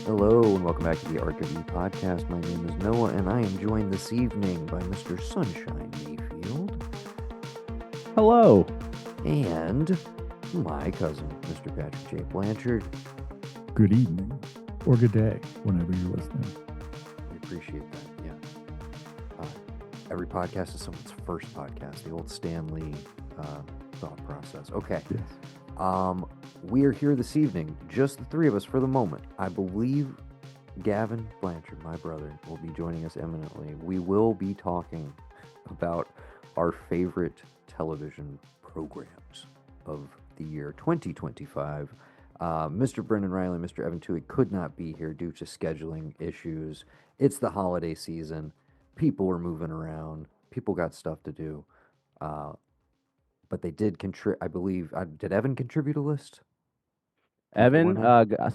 Hello and welcome back to the ARK of E podcast. My name is Noah and I am joined this evening by Mr. Sunshine Mayfield Hello. and my cousin, Mr. Patrick J. Blanchard. Good evening or good day, whenever you're listening. We appreciate that, yeah. Every podcast is someone's first podcast, the old Stanley thought process. Okay. Yes. We are here this evening, just the three of us for the moment. I believe Gavin Blanchard, my brother, will be joining us eminently. We will be talking about our favorite television programs of the year 2025. Mr. Brendan Riley, Mr. Evan Toohey could not be here due to scheduling issues. It's the holiday season. People are moving around. People got stuff to do. But they did contribute, I believe. Did Evan contribute a list? Evan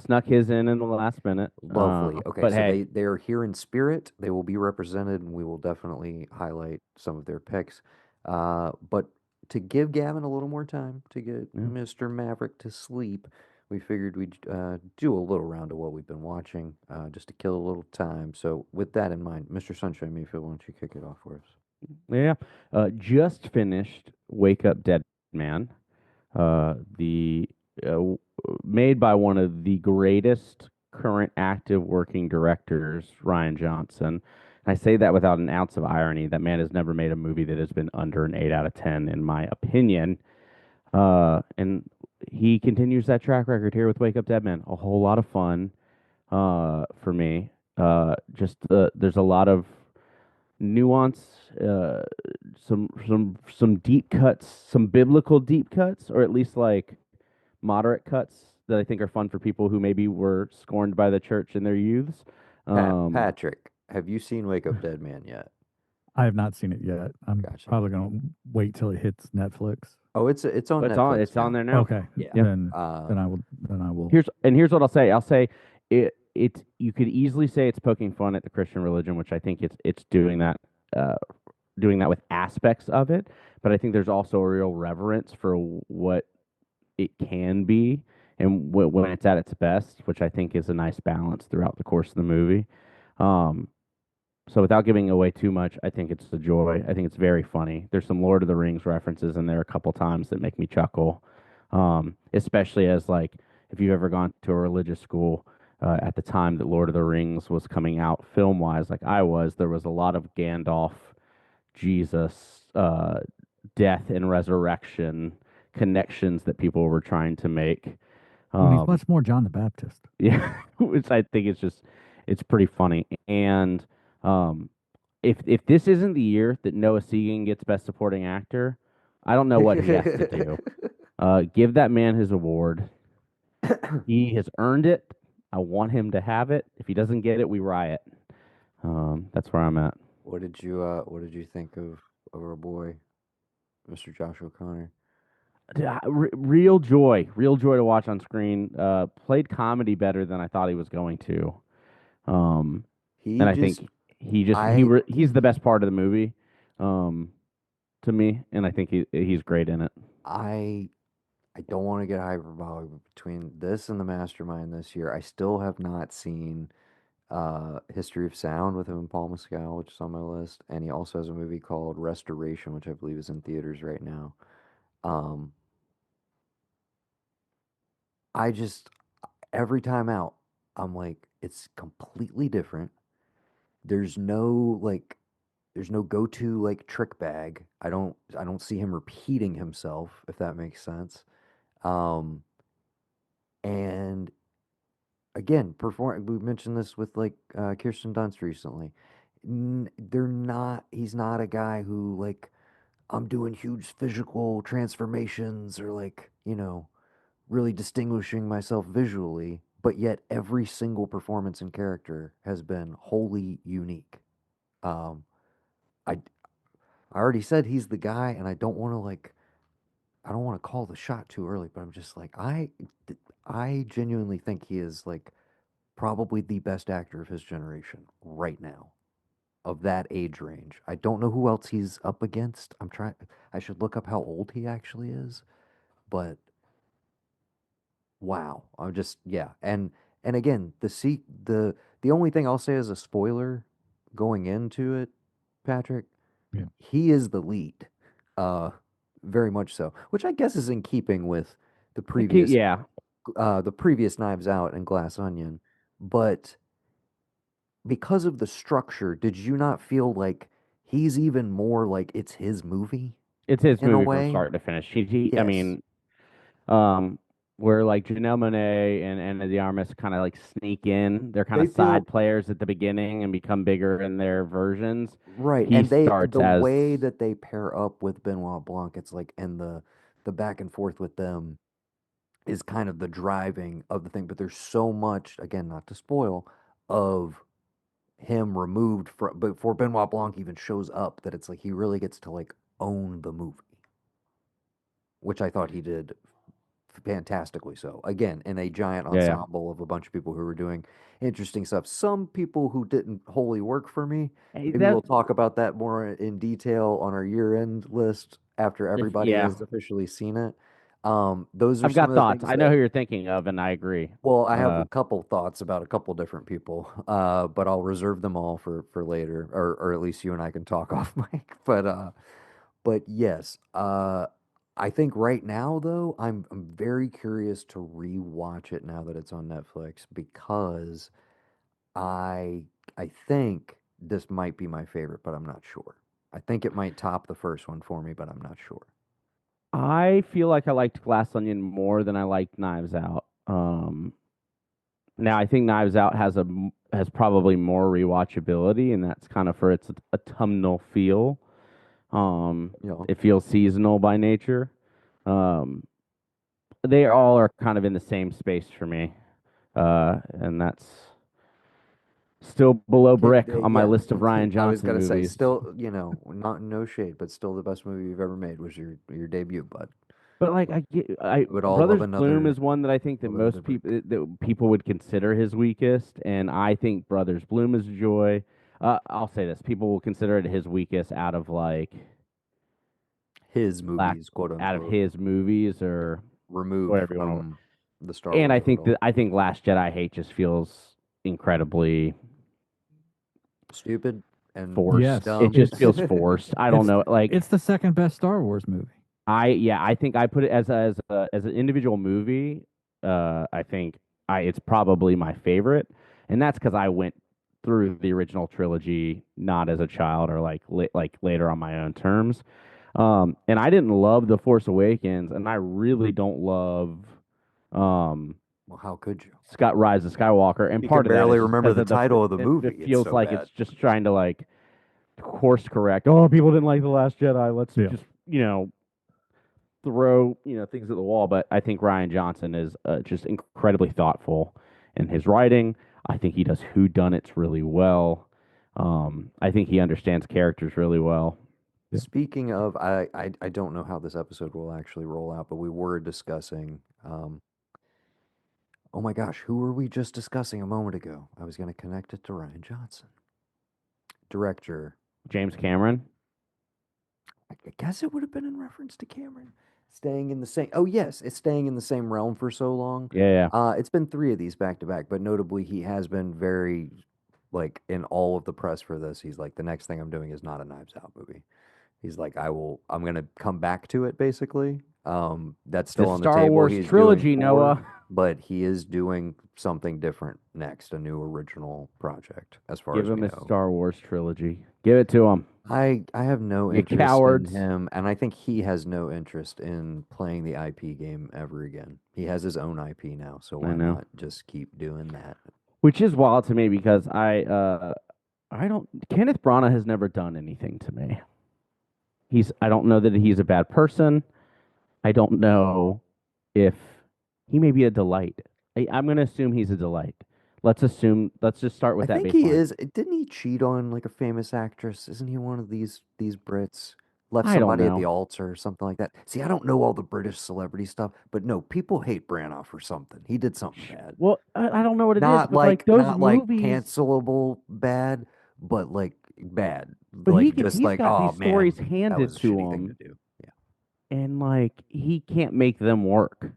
snuck his in the last minute. Lovely. Okay, but so hey, they are here in spirit. They will be represented, and we will definitely highlight some of their picks. But to give Gavin a little more time to get Mr. Maverick to sleep, we figured we'd do a little round of what we've been watching, just to kill a little time. So with that in mind, Mr. Sunshine Mayfield, why don't you kick it off for us? yeah, just finished Wake Up Dead Man. The made by one of the greatest current active working directors, Ryan Johnson. I say that without an ounce of irony. That man has never made a movie that has been under an 8 out of 10, in my opinion. And he continues that track record here with Wake Up Dead Man. A whole lot of fun for me. There's a lot of nuance, some deep cuts, some biblical deep cuts, or at least like moderate cuts that I think are fun for people who maybe were scorned by the church in their youths. Patrick, have you seen Wake Up Dead Man yet? I have not seen it yet. I'm Gotcha. probably going to wait till it hits Netflix. Oh, it's on Netflix. It's on there now. Okay. Yeah. Then I will. Here's what I'll say. I'll say it you could easily say it's poking fun at the Christian religion, which I think it's doing that with aspects of it, but I think there's also a real reverence for what it can be and when it's at its best, which I think is a nice balance throughout the course of the movie. So without giving away too much, I think it's a joy. I think it's very funny. There's some Lord of the Rings references in there a couple times that make me chuckle, especially as like if you've ever gone to a religious school at the time that Lord of the Rings was coming out film wise, like I was, there was a lot of Gandalf, Jesus, death and resurrection connections that people were trying to make. He's much more John the Baptist. Yeah, which I think it's pretty funny. And if this isn't the year that Noah Segan gets Best Supporting Actor, I don't know what he has to do. Give that man his award. He has earned it. I want him to have it. If he doesn't get it, we riot. That's where I'm at. What did you think of our boy, Mr. Josh O'Connor? Real joy to watch on screen. Played comedy better than I thought he was going to. I think he's the best part of the movie, to me, and I think he's great in it. I don't want to get hyperbolic, but between this and The Mastermind this year, I still have not seen History of Sound with him and Paul Mescal, which is on my list, and he also has a movie called Restoration, which I believe is in theaters right now. I just every time out, I'm like, it's completely different. There's no go-to like trick bag. I don't see him repeating himself, if that makes sense. And again, we mentioned this with like Kirsten Dunst recently. He's not a guy who like I'm doing huge physical transformations or like, really distinguishing myself visually, but yet every single performance and character has been wholly unique. Um, I I already said he's the guy, and I don't want to call the shot too early, but I'm just like I genuinely think he is like probably the best actor of his generation right now, of that age range. I don't know who else he's up against. I should look up how old he actually is, but wow. Yeah. And And again, the only thing I'll say as a spoiler going into it, Patrick, Yeah. he is the lead. Uh very much so, which I guess is in keeping with the previous Yeah, the previous Knives Out and Glass Onion. But because of the structure, did you not feel like he's even more like it's his movie it's his in a movie from way? start to finish. I Yes. mean, um, where like Janelle Monáe and the Armas kind of like sneak in. They're kind They of feel side players at the beginning and become bigger in their versions. right. He And starts the as way that they pair up with Benoit Blanc, it's like, and the back and forth with them is kind of the driving of the thing. But there's so much, again, not to spoil, of him removed from before Benoit Blanc even shows up, that it's like he really gets to like own the movie, which I thought he did fantastically so. Again, in a giant yeah. ensemble of a bunch of people who were doing interesting stuff. Some people who didn't wholly work for me. Hey, Maybe that we'll talk about that more in detail on our year-end list after if everybody yeah, has officially seen it. Those are I've some got of the thoughts. things I know that, who you're thinking of, and I agree. well, I have Uh, a couple thoughts about a couple different people, but I'll reserve them all for later, or at least you and I can talk off mic. But yes, I think right now though, I'm very curious to rewatch it now that it's on Netflix because I I think this might be my favorite, but I'm not sure. I think it might top the first one for me, but I'm not sure. I feel like I liked Glass Onion more than I liked Knives Out. Now I think Knives Out has probably more rewatchability, and that's kind of for its autumnal feel. You know, It feels seasonal by nature. Um, they all are kind of in the same space for me, and that's still below Brick on my yeah, list of Ryan I was Johnson gonna say, movies. still, not no shade, but still the best movie you've ever made was your debut, bud. But like I Would all love Brothers Bloom another is one that I think that love another most brick. people would consider his weakest, and I think Brothers Bloom is a joy. I'll say this: people will consider it his weakest His black movies, quote out of unquote, his movies or removed whatever you want to. from the Star And Wars of it all. I think Last Jedi hate just feels incredibly Stupid and forced. Yes, It dumb. just feels forced. I don't it's know. Like it's the second best Star Wars movie. I think I put it as an individual movie. I think I it's probably my favorite, and that's because I went through the original trilogy not as a child or like later on my own terms. And I didn't love The Force Awakens, and I really don't love um Well, how could you? Scott Rise of Skywalker, and You can part of that barely is just remember because the of title of the it movie. It's feels so like bad. it's just trying to like course correct. Oh, people didn't like The Last Jedi. Let's Yeah. just throw things at the wall. But I think Ryan Johnson is just incredibly thoughtful in his writing. I think he does whodunits really well. I think he understands characters really well. Yeah. Speaking of, I don't know how this episode will actually roll out, but we were discussing, oh my gosh, who were we just discussing a moment ago? I was going to connect it to Ryan Johnson, director. James Cameron. I guess it would have been in reference to Cameron. Staying in the same, oh yes, it's staying in the same realm for so long. Yeah, yeah. It's been three of these back to back, but notably he has been very, like, in all of the press for this. He's like, the next thing I'm doing is not a Knives Out movie. He's like, I'm gonna come back to it basically. That's The still on the Star table. Wars He's doing trilogy, four, Noah. but he is doing something different next, a new original project, as far Give as we him his know. Star Wars trilogy. Give it to him. I have no You interest in cowards. him, and I think he has no interest in playing the IP game ever again. He has his own IP now, so I why know. not just keep doing that? Which is wild to me because I don't Kenneth Branagh has never done anything to me. I don't know that he's a bad person. I don't know if he may be a delight. I'm going to assume he's a delight. Let's just start I with that think he baseline. is. Didn't he cheat on like a famous actress? Isn't he one of these Brits? Left I don't somebody at the know. altar or something like that. See, I don't know all the British celebrity stuff, but no, people hate Branagh for something. He did something bad. Well, I don't know what it is, but like those Not like movies, cancelable bad, but like bad. but Like just he's like, got oh these stories man, that handed was a to shitty thing to him, do. Yeah. and like he can't make them work.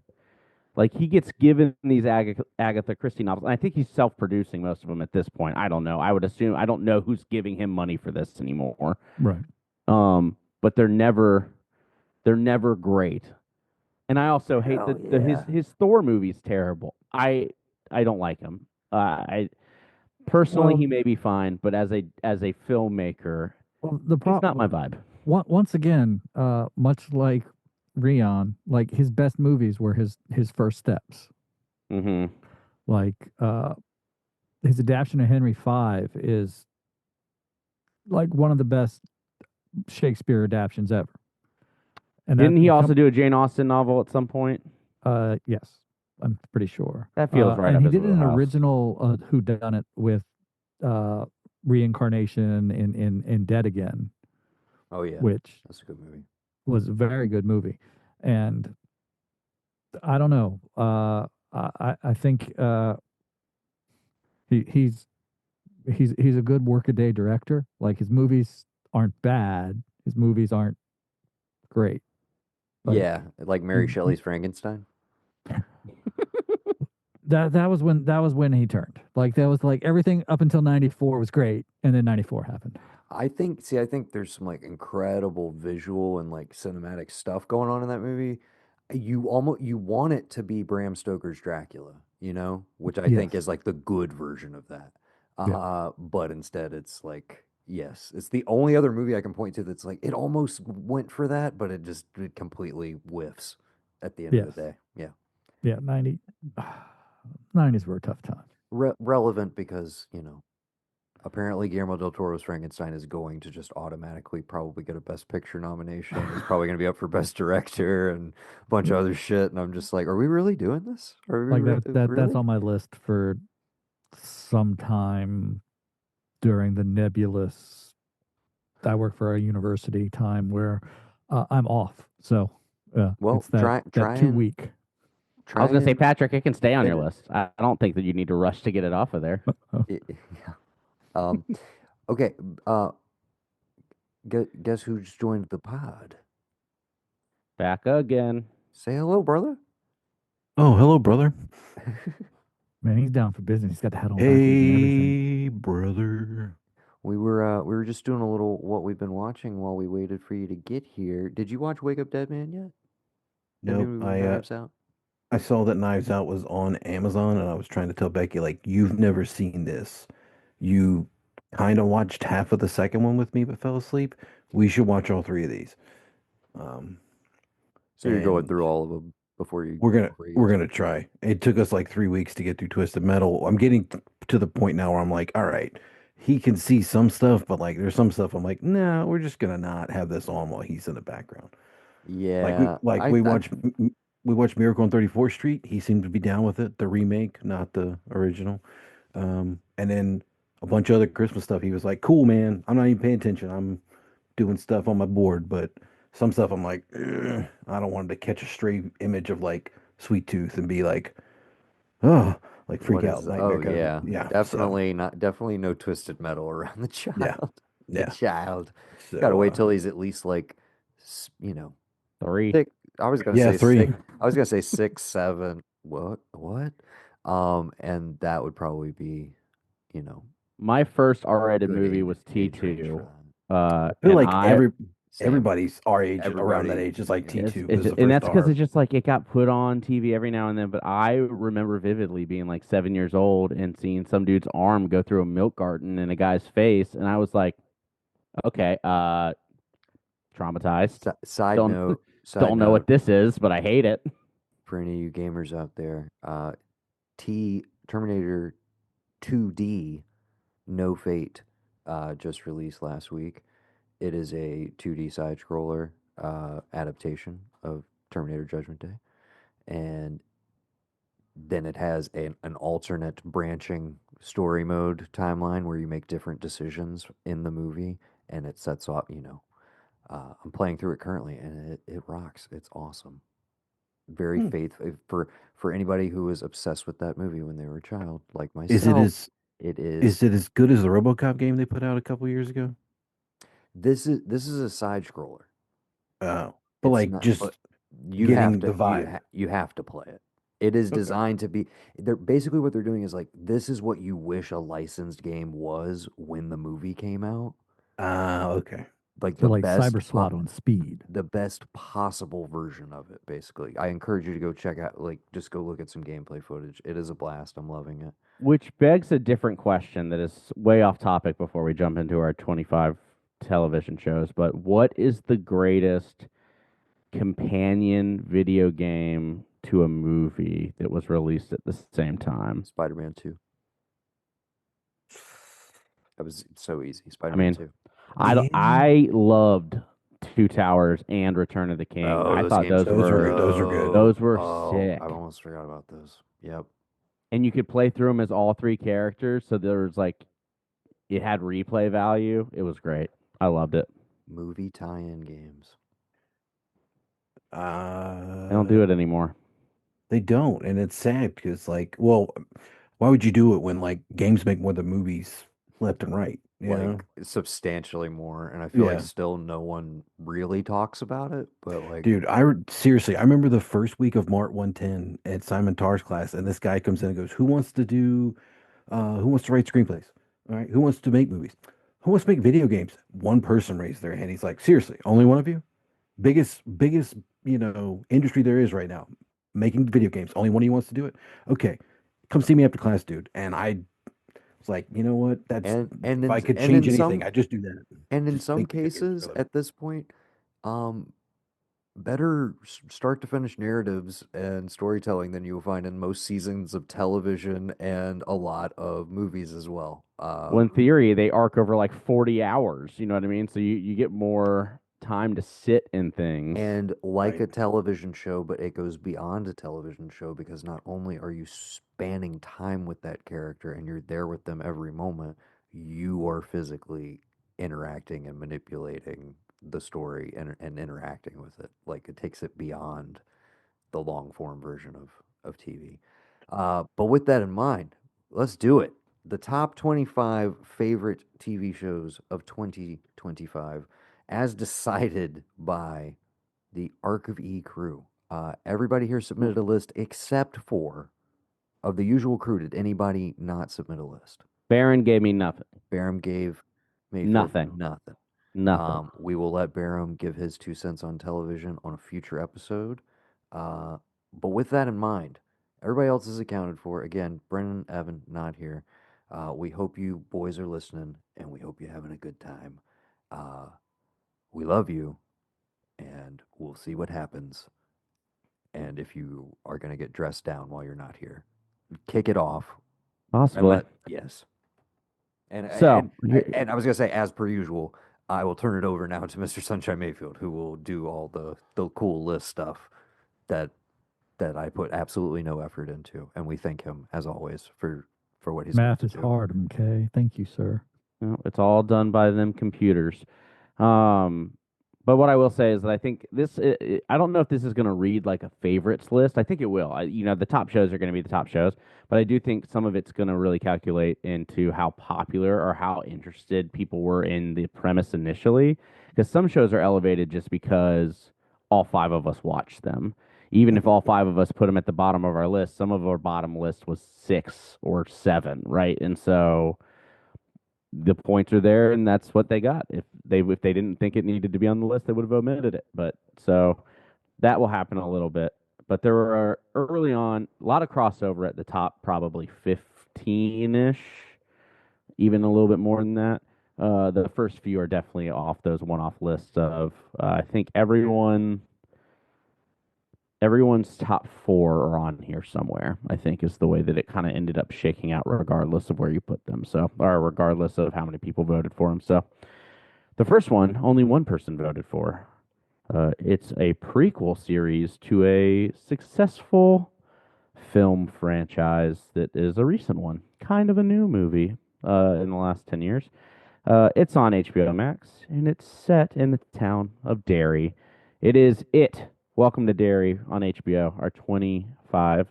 Like he gets given these Agatha Christie novels, and I think he's self-producing most of them at this point. I don't know. I would assume I don't know who's giving him money for this anymore. Right. But they're never great. And I also hate Hell the yeah. his Thor movie's terrible. I don't like him. I personally Well, he may be fine, but as a filmmaker, well, the he's not problem my vibe. once again, much like Rion, like his best movies were his first steps. Hmm. Like his adaptation of Henry V is like one of the best Shakespeare adaptations ever. And that Didn't he also come do a Jane Austen novel at some point? yes, I'm pretty sure. That feels right And up he his did an wheelhouse. original whodunit with uh reincarnation in Dead Again, Oh yeah, which that's a good movie. was a very good movie. And I don't know. I think he he's a good workaday director. Like his movies aren't bad. His movies aren't great. Like Yeah, like Mary he, Shelley's Frankenstein. that was when he turned. Like that was like everything up until 94 was great, and then 94 happened. I think there's some like incredible visual and like cinematic stuff going on in that movie. You want it to be Bram Stoker's Dracula, which I think Yes. is like the good version of that. Yeah. But instead it's like, yes, it's the only other movie I can point to that's like it almost went for that, but it completely whiffs at the end of the Yes. day. Yeah. Yeah. 90. 90s were a tough time. Relevant because, apparently, Guillermo del Toro's Frankenstein is going to just automatically probably get a Best Picture nomination. He's probably going to be up for Best Director and a bunch of other shit. And I'm just like, are we really doing this? Are we Like that's really? on my list for sometime during the nebulous. I work for a university time where I'm off, so Well, it's that 2 week. I was try gonna say, and Patrick, it can stay on fit your it. list. I don't think that you need to rush to get it off of there. Yeah. Um, okay. Guess who just joined the pod? Back again. Say hello, brother. Oh, hello, brother. Man, he's down for business. He's got the hat on backwards and everything. Hey, brother. We were just doing a little what we've been watching while we waited for you to get here. Did you watch Wake Up Dead Man yet? That new Nope. movie with Knives Out? I saw that Knives Out was on Amazon, and I was trying to tell Becky, like, you've never seen this. You kind of watched half of the second one with me, but fell asleep. We should watch all three of these. Um, So you're going and through all of them before you we're go gonna we're crazy. gonna try. It took us like 3 weeks to get through Twisted Metal. I'm getting to the point now where I'm like, all right, he can see some stuff, but like there's some stuff I'm like, nah, we're just gonna not have this on while he's in the background. Like we Yeah, like we watched Miracle on 34th Street. He seemed to be down with it, the remake, not the original. And then a bunch of other Christmas stuff. He was like, "Cool, man. I'm not even paying attention. I'm doing stuff on my board." But some stuff I'm like, "Ugh, I don't want him to catch a stray image of like Sweet Tooth and be like, oh, like freak what out, is? nightmare Oh kind of. yeah, Yeah. So definitely no twisted metal around the yeah, child. The yeah. child. Got to So wait till he's at least like, s- you know, Three. six. I was gonna yeah, say three. six. I was gonna say 6, 7. What? What? And that would probably be, you know, My first R-rated good movie was age range for T2. that. I feel And like I Same. everybody's our age around that Everybody. age is like Yeah. T2 was the and first that's because R. it's just like it got put on TV every now and then. But I remember vividly being like 7 years old and seeing some dude's arm go through a milk carton in a guy's face, and I was like, okay, traumatized. Side Don't note. Side don't know what note. this is, but I hate it. For any of you gamers out there, T Terminator 2D No Fate just released last week. It is a 2D side scroller adaptation of Terminator Judgment Day, and then it has an alternate branching story mode timeline where you make different decisions in the movie, and it sets off. I'm playing through it currently, and it rocks. It's awesome. Very Hmm. faithful for anybody who was obsessed with that movie when they were a child, like Is it myself. as It is is. it as good as the RoboCop game they put out a couple years ago? This is a side scroller. Oh, but It's like not, just but you have getting the to vibe. you have to play it. It is Okay. designed to be. They're basically what they're doing is like this is what you wish a licensed game was when the movie came out. Ah, okay. Like So like Cyber SWAT on speed. the best possible version of it, basically. I encourage you to go check out, like, just go look at some gameplay footage. It is a blast. I'm loving it. Which begs a different question that is way off topic before we jump into our 25 television shows. But what is the greatest companion video game to a movie that was released at the same time? Spider-Man 2. That was so easy. I Spider-Man mean, 2. Yeah, I loved Two Towers and Return of the King. Oh, I those thought games those are those were were good. Those were good. dope. those were Oh, I sick. almost forgot about those. Yep. And you could play through them as all three characters, so there was like it had replay value. It was great. I loved it. Movie tie-in games. They don't do it anymore. They don't, and it's sad because, like, well, why would you do it when like games make more than movies left and right? You know? Like substantially more, and I feel like Yeah, still no one really talks about it, but like dude. Seriously, I remember the first week of Mart 110 at Simon Tarr's class, and this guy comes in and goes, "Who wants to do? Who wants to write screenplays? All right, who wants to make movies? Who wants to make video games?" One person raised their hand. He's like, "Seriously, only one of you? Biggest, industry there is right now, making video games. Only one of you wants to do it. Okay, come see me after class, dude." And I was like, you know what? That's and if I in could and change in anything, some I'd just do that. and in Just some make video games for cases a living. at this point, um better start to finish narratives and storytelling than you'll find in most seasons of television and a lot of movies as well. Well, in theory, they arc over like 40 hours. You know what I mean? So you get more time to sit in things. And like Right. a television show, but it goes beyond a television show because not only are you spanning time with that character and you're there with them every moment, you are physically interacting and manipulating the story and interacting with it. Like it takes it beyond the long form version of TV. But with that in mind, let's do it. The top 25 favorite TV shows of 2025, as decided by the ARK of E Crew. Everybody here submitted a list except for, of the usual crew, did anybody not submit a list? Baron gave me nothing. Barum gave Mayfield Nothing. nothing. Nothing. We will let Barum give his 2 cents on television on a future episode. Uh, but with that in mind, everybody else is accounted for. Again, Brennan, Evan, not here. We hope you boys are listening, and we hope you're having a good time. Uh, we love you, and we'll see what happens. And if you are going to get dressed down while you're not here, kick it off and Possibly. yes. And So, I was gonna say, as per usual, I will turn it over now to Mr. Sunshine Mayfield, who will do all the cool list stuff that I put absolutely no effort into, and we thank him as always for what he's going Math to is do. hard, MK. Thank you, sir. it's all done by them computers. Um, but what I will say is that I think this, I don't know if this is going to read like a favorites list. I think it will. The top shows are going to be the top shows, but I do think some of it's going to really calculate into how popular or how interested people were in the premise initially. Because some shows are elevated just because all five of us watched them. Even if all five of us put them at the bottom of our list, some of our bottom list was 6 or 7, right? And so the points are there, and that's what they got. If they didn't think it needed to be on the list, they would have omitted it. But so that will happen a little bit. But there were early on a lot of crossover at the top, probably 15-ish, even a little bit more than that. The first few are definitely off those one-off lists of I think everyone's top four are on here somewhere, I think is the way that it kind of ended up shaking out, regardless of where you put them. So, or regardless of how many people voted for them. So, the first one, only one person voted for. It's a prequel series to a successful film franchise that is a recent one, kind of a new movie in the last 10 years. It's on HBO Max, and it's set in the town of Derry. It is It. Welcome to Derry on HBO, our 25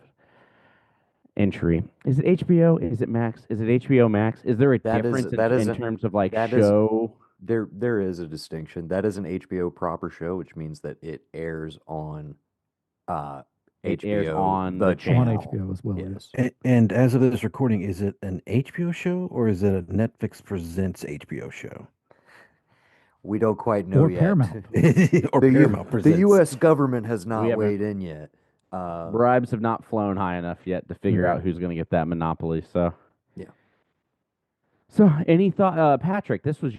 entry. Is it HBO? Is it Max? Is it HBO Max? Is there a difference in terms of like that is show? there is a distinction. That is an HBO proper show, which means that it airs on uh It airs HBO, on the the On channel. HBO as well. Yeah. Yes. And as of this recording, is it an HBO show or is it a Netflix presents HBO show? We don't quite know Or yet. Paramount. Or Paramount The presents? U.S. government has We not haven't. weighed in yet. Bribes have not flown high enough yet to figure Yeah. out who's going to get that monopoly. So, Yeah. any thought, Patrick? This was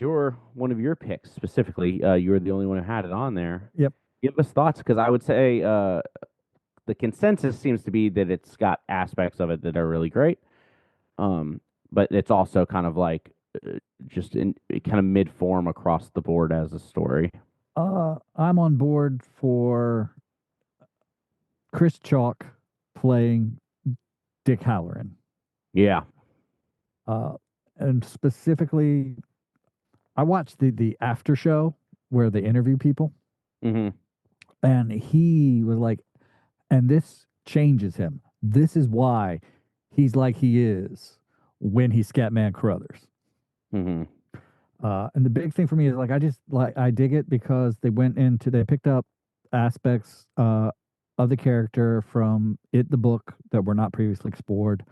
one of your picks specifically. You were the only one who had it on there. Yep. Give us thoughts, because I would say the consensus seems to be that it's got aspects of it that are really great, but it's also kind of like just in kind of mid form across the board as a story. I'm on board for Chris Chalk playing Dick Halloran. Yeah. And specifically, I watched the after show where they interview people, Mm-hmm. and he was like, and this changes him. This is why he's like he is when he's Scatman Crothers. Mm-hmm. And the big thing for me is like I dig it because they picked up aspects of the character from the book that were not previously explored.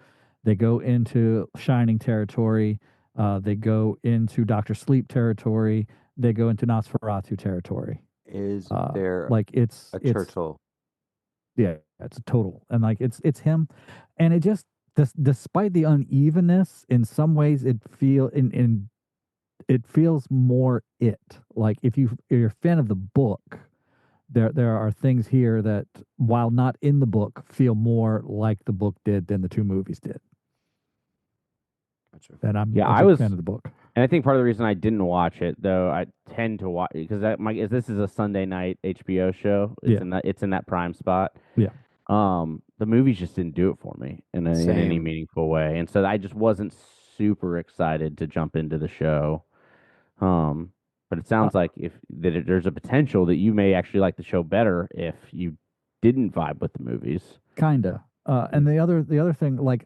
They go into Shining territory. They go into Doctor Sleep territory. They go into Nosferatu territory. Is there Like it's turtle? yeah, it's a total, and like it's him, and it just despite the unevenness, in some ways it feels more it. Like if you're a fan of the book, there are things here that, while not in the book, feel more like the book did than the two movies did. Gotcha. And I'm Yeah, a I big was, fan of the book. and I think part of the reason I didn't watch it, though, I tend to watch because this is a Sunday night HBO show. Yeah. It's in that prime spot. Yeah. The movies just didn't do it for me in any Same. meaningful way, and so I just wasn't super excited to jump into the show. But it sounds like there's a potential that you may actually like the show better if you didn't vibe with the movies. Kinda. And the other thing, like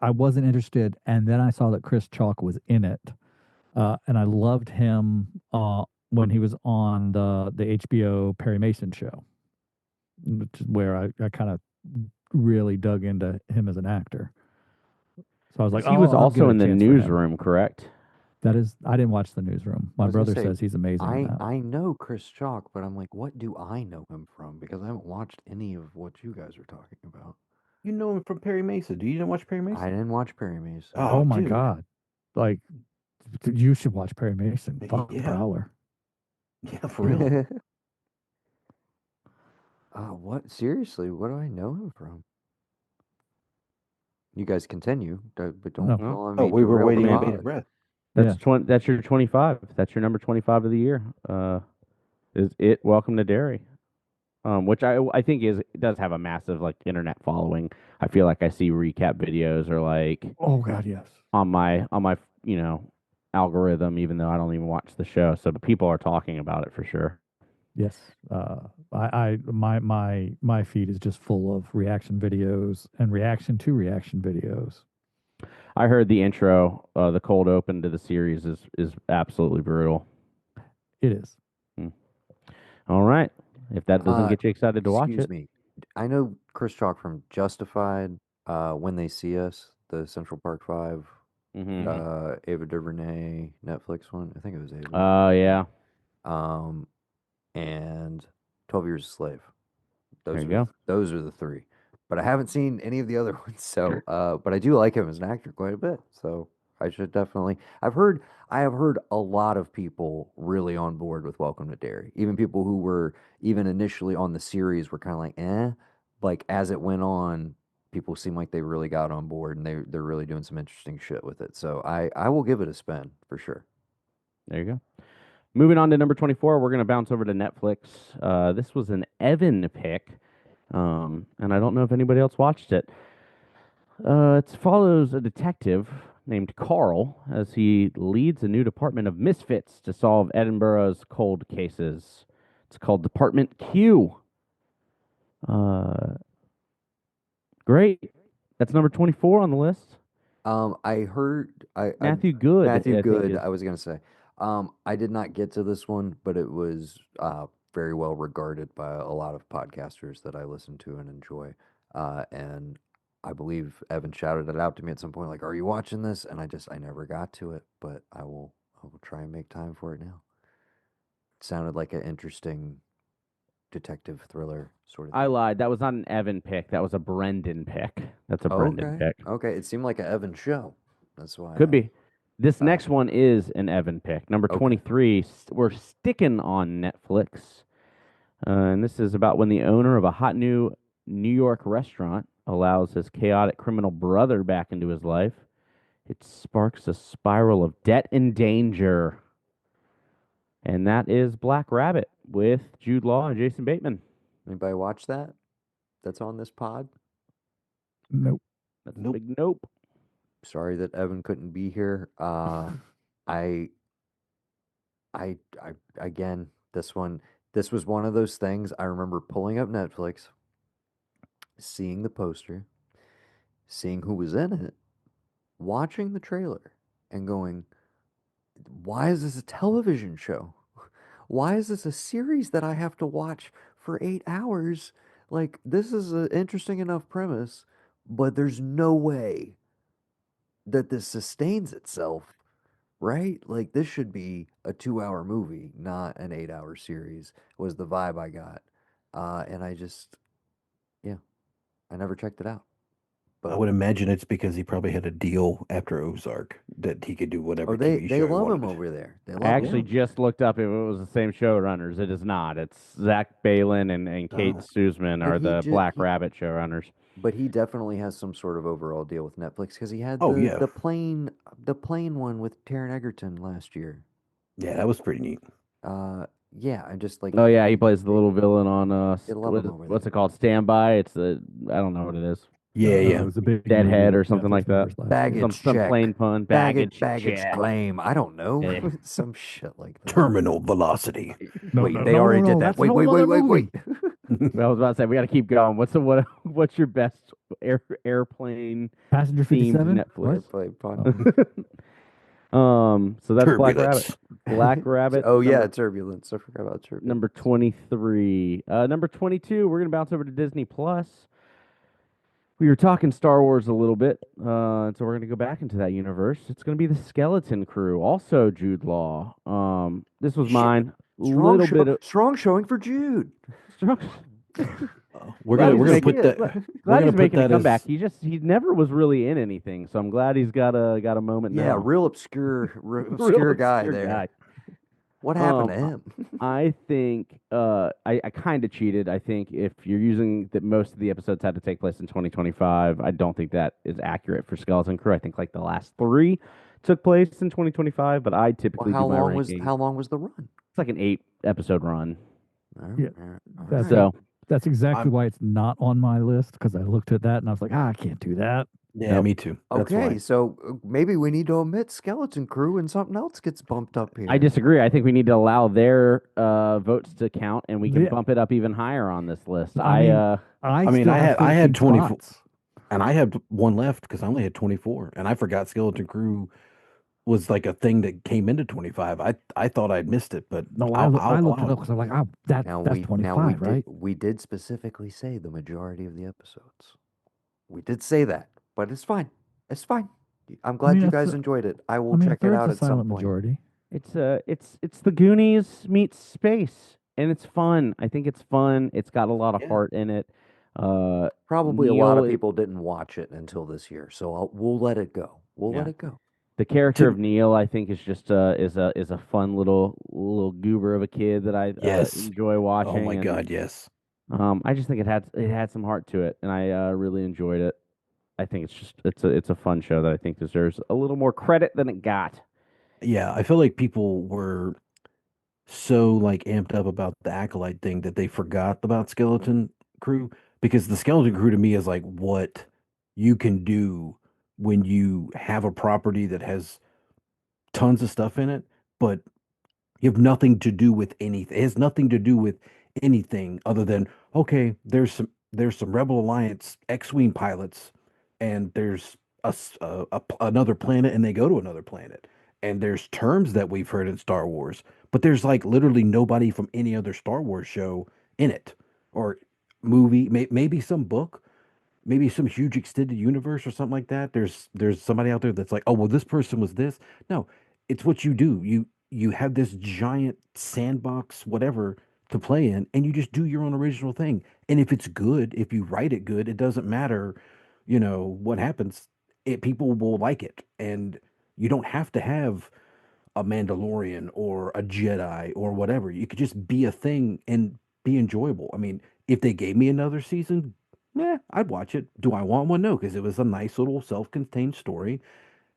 I wasn't interested, and then I saw that Chris Chalk was in it, and I loved him when he was on the HBO Perry Mason show, which is where I kind of really dug into him as an actor. So I was like, He was I'll give also it in a the chance for him. newsroom, correct? That is, I didn't watch the newsroom. I My was gonna brother say, says he's amazing in that. I know Chris Chalk, but I'm like, what do I know him from? Because I haven't watched any of what you guys are talking about. You know him from Perry Mason. Do you didn't watch Perry Mason? I didn't watch Perry Mason. Oh my dude. God. Like, you should watch Perry Mason. Fuck Yeah. Prowler. Yeah, for real. What? Seriously, what do I know him from? You guys continue, but don't No. call on Oh, me. we were derail the waiting on pod. bated breath. That's your 25. That's your number 25 of the year. Is it Welcome to Derry? Which I think does have a massive like internet following. I feel like I see recap videos or like Oh God, yes. on my algorithm, even though I don't even watch the show. So the people are talking about it for sure. Yes. My feed is just full of reaction videos and reaction to reaction videos. I heard the intro, the cold open to the series is absolutely brutal. It is. All right. If that doesn't get you excited to watch Excuse it. me. I know Chris Chalk from Justified, When They See Us, the Central Park Five, Ava DuVernay Netflix one. I think it was Ava. Yeah. And 12 Years a Slave. There you go. Those are the three. But I haven't seen any of the other ones. So, but I do like him as an actor quite a bit. So I should definitely. I have heard a lot of people really on board with Welcome to Derry. Even people who were even initially on the series were kind of like, eh. Like as it went on, people seem like they really got on board and they're really doing some interesting shit with it. So I will give it a spin for sure. There you go. Moving on to number 24, we're going to bounce over to Netflix. This was an Evan pick, and I don't know if anybody else watched it. It follows a detective named Carl as he leads a new department of misfits to solve Edinburgh's cold cases. It's called Department Q. Great. That's number 24 on the list. I heard Matthew Good. Matthew I think Good. is- I was gonna say. I did not get to this one, but it was very well regarded by a lot of podcasters that I listen to and enjoy. And I believe Evan shouted it out to me at some point, like, "Are you watching this?" And I never got to it, but I will try and make time for it now. It sounded like an interesting detective thriller sort of I thing. lied. That was not an Evan pick. That was a Brendan pick. That's a Brendan Okay, pick. okay. It seemed like an Evan show. That's why. Could be. This Uh, next one is an Evan pick. Number okay. 23. We're sticking on Netflix. And this is about when the owner of a hot new New York restaurant allows his chaotic criminal brother back into his life. It sparks a spiral of debt and danger. And that is Black Rabbit with Jude Law and Jason Bateman. Anybody watch that? That's on this pod. Nope. That's a Nope. big nope. Sorry that Evan couldn't be here. I, I again, this was one of those things. I remember pulling up Netflix, seeing the poster, seeing who was in it, watching the trailer, and going, "Why is this a television show? Why is this a series that I have to watch for 8 hours? Like, this is an interesting enough premise, but there's no way that this sustains itself, right? Like, this should be a 2 hour movie, not an 8 hour series, was the vibe I got. And yeah, I never checked it out. I But, would imagine it's because he probably had a deal after Ozark that he could do oh, whatever they, TV they show he love him wanted. over there. They I love actually him. just looked up if it was the same showrunners. It is not. It's Zach Balin and Kate Oh. Suzman But are he the just, Black Rabbit showrunners. but he definitely has some sort of overall deal with Netflix because he had Oh yeah, the plane one with Taron Egerton last year. yeah, that was pretty neat. Yeah, and just like Oh yeah, he plays the little villain on they love him over what's there. it called? Standby. It's the I don't know what it is. Yeah, It yeah. was a big Deadhead movie or with something like Netflix that. members last year. Baggage Some check, plain pun. baggage Check. claim. I don't know, Eh. some shit like that. Terminal velocity. No, Wait, no, they no, already no, did no. that. That's a Wait, wait, whole wait, other wait, movie. wait. I was about to say we got to keep going. What's your best airplane Passenger themed 57? What? Netflix? Airplane Oh. pun. So that's Black Rabbit. Turbulence. Black Rabbit Oh yeah, number turbulence. I forgot about turbulence. number 23. Number 22, we're going to bounce over to Disney Plus. We were talking Star Wars a little bit, so we're going to go back into that universe. It's going to be the Skeleton Crew, also Jude Law. This was mine. Strong Little show, bit of strong showing for Jude. strong. We're Glad gonna he's we're gonna making put that. Glad We're gonna he's put making a that comeback. as He never was really in anything, so I'm glad he's got a moment Yeah, now. real obscure, Real guy obscure there. guy. What happened to Um, him? I think I kind of cheated. I think if you're using that most of the episodes had to take place in 2025, I don't think that is accurate for Skeleton Crew. I think like the last three took place in 2025, but I Well, typically do my rankings. how long was the run? It's like an 8 episode run. Yeah, All that's right. So That's exactly I'm why it's not on my list because I looked at that and I was like, I can't do that. yeah, Nope. me too. That's Okay, why. so maybe we need to omit Skeleton Crew and something else gets bumped up here. I disagree. I think we need to allow their votes to count, and we can Yeah. bump it up even higher on this list. I mean, I mean, still I have had 13 24, spots. and I had one left because I only had 24, and I forgot Skeleton Crew was like a thing that came into 25. I thought I'd missed it, but No, I'll I looked allow it up because I'm like, oh, that's now 25, right? we did specifically say the majority of the episodes. We did say that, but it's fine. It's fine. I'm glad mean, you a guys th- enjoyed it. I I will mean, a check it third's out a at some silent point. majority. it's the Goonies meets space, and it's fun. I think it's fun. It's got a lot of Yeah. heart in it. Probably a lot of Neil, people didn't watch it until this year, so we'll let it go. We'll let Yeah. it go. the character To- of Neil, I think, is just is a fun little goober of a kid that I Yes. enjoy watching. Oh my and, God, yes. I just think it had some heart to it, and I really enjoyed it. I think it's a fun show that I think deserves a little more credit than it got. Yeah, I feel like people were so like amped up about the Acolyte thing that they forgot about Skeleton Crew because the Skeleton Crew to me is like what you can do when you have a property that has tons of stuff in it, but you have nothing to do with anything. It has nothing to do with anything other than okay, there's some Rebel Alliance X-wing pilots, and there's another planet, and they go to another planet, and there's terms that we've heard in Star Wars, but there's like literally nobody from any other Star Wars show in it or movie, maybe some book, maybe some huge extended universe or something like that. There's somebody out there that's like, oh well, this person was this. No, it's what you do. You have this giant sandbox, whatever, to play in, and you just do your own original thing. And if it's good, if you write it good, it doesn't matter, what happens. People will like it, and you don't have to have a Mandalorian or a Jedi or whatever. You could just be a thing and be enjoyable. I mean, if they gave me another season, I'd watch it. Do I want one? No, because it was a nice little self-contained story,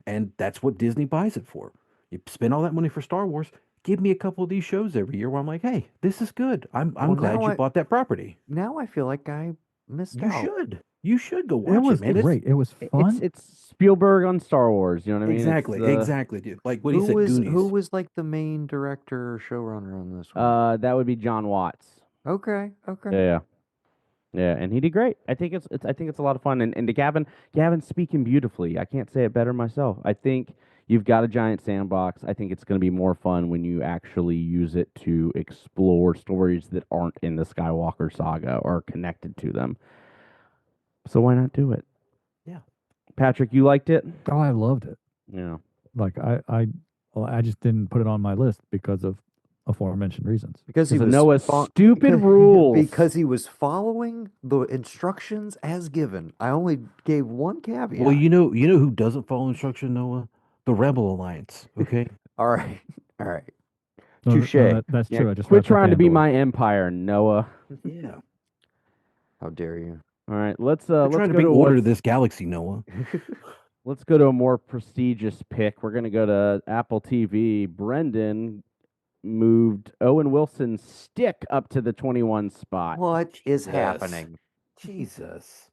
and that's what Disney buys it for. You spend all that money for Star Wars. Give me a couple of these shows every year where I'm like, hey, this is good. I'm Well, glad you bought that property. now I feel like I missed You out. should. You should go It watch it, was man. great. It was It's fun. Spielberg on Star Wars. You know what I mean? Exactly, dude. Like what he Who said, was Goonies. like the main director or showrunner on this one? That would be John Watts. Okay, Yeah, okay. yeah, yeah, and he did great. I think it's a lot of fun. And to Gavin's speaking beautifully. I can't say it better myself. I think you've got a giant sandbox. I think it's going to be more fun when you actually use it to explore stories that aren't in the Skywalker saga or connected to them. So why not do it? Yeah. Patrick, you liked it? Oh, I loved it. Yeah. Like well, I just didn't put it on my list because of aforementioned reasons. Because he Because of was Noah's stupid rules. because he was following the instructions as given. I only gave one caveat. Well, you know who doesn't follow instruction, Noah? The Rebel Alliance. Okay. All right, all right. No, Touche. that's Yeah, true. I just quit read the trying to be Fandor. my empire, Noah. Yeah. How dare you? All right, let's We're let's trying to go bring to order to what's- this galaxy, Noah. Let's go to a more prestigious pick. We're going to go to Apple TV. Brendan moved Owen Wilson's stick up to the 21 spot. What is Jesus. happening? Jesus.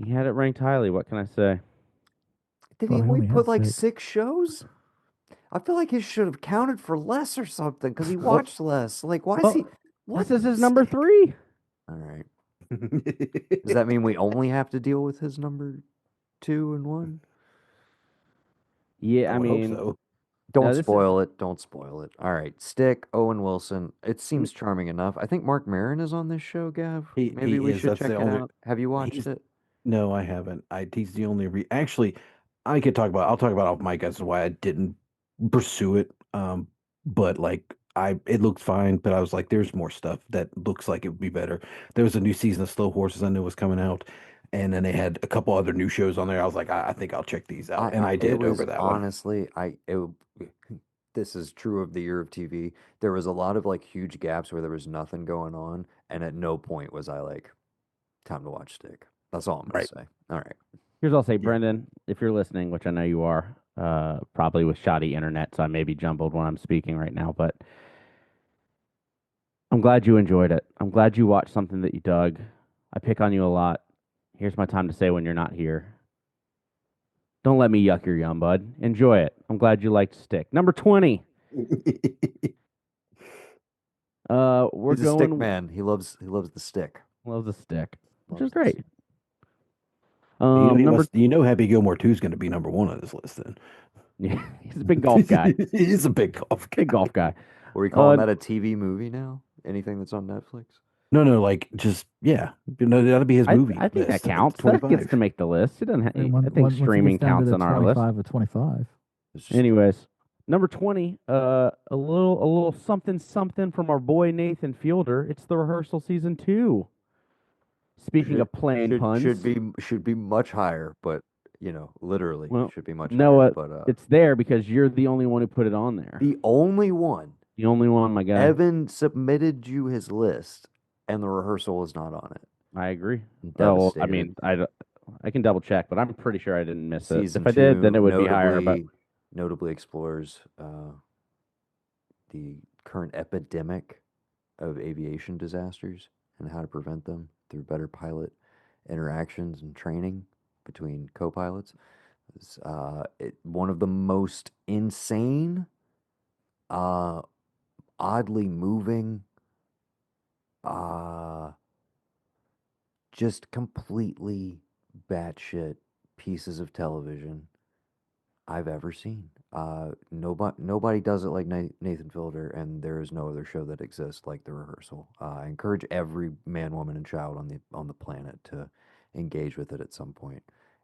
He had it ranked highly. What can I say? Did Thought he I only only had put like 6. 6 shows? I feel like he should have counted for less or something because he Well- watched less. Like, why is well, he? What? This is his number 3. All right. Does that mean we only have to deal with his number 2 and 1? Yeah, I I would hope mean, so. Don't this is- spoil it. Don't spoil it. All right. Stick, Owen Wilson. It seems charming enough. I think Mark Maron is on this show, Gav. Maybe He we is. should That's check the it only. out. Have you watched He's it? no, I haven't. He's the only actually. I could talk about. I'll talk about off mic as to why I didn't pursue it. But like it looked fine. But I was like, there's more stuff that looks like it would be better. There was a new season of Slow Horses I knew was coming out, and then they had a couple other new shows on there. I was like, I think I'll check these out, and I It did was over that one. honestly, this is true of the year of TV. There was a lot of like huge gaps where there was nothing going on, and at no point was I like, time to watch Stick. That's all I'm gonna Right. say. All right. Here's what I'll say, Brendan, if you're listening, which I know you are, probably with shoddy internet, so I may be jumbled when I'm speaking right now, but I'm glad you enjoyed it. I'm glad you watched something that you dug. I pick on you a lot. Here's my time to say when you're not here. Don't let me yuck your yum, bud. Enjoy it. I'm glad you liked Stick. Number 20. We're He's a stick going. man. He loves the stick. Loves the stick, which Loves is the great. stick. Number Happy Gilmore 2 is going to be number 1 on this list. Then yeah, he's a big golf guy. He's a big golf guy. Big golf guy. Are we calling that a TV movie now? Anything that's on Netflix? No, like just yeah. That'll be his movie. I think that list. counts. That 25. gets to make the list. It doesn't. And I think once it streaming gets down to counts the on our list. 25 of 25. It's just- Anyways, number 20, a little something from our boy Nathan Fielder. It's the rehearsal season 2. Speaking of playing puns, should be much higher, but literally Well, should be much Noah, higher. But it's there because you're the only one who put it on there. the only one. The only one, my guy. Evan submitted you his list, and the rehearsal is not on it. I agree. I'm Well, I devastated. mean, I can double check, but I'm pretty sure I didn't miss it. Season If I did, then two it would be higher. But notably explores the current epidemic of aviation disasters and how to prevent them through better pilot interactions and training between co-pilots. It's one of the most insane, oddly moving, just completely batshit pieces of television I've ever seen. Nobody does it like Nathan Fielder, and there is no other show that exists like The Rehearsal. I encourage every man, woman, and child on the planet to engage with it at some point.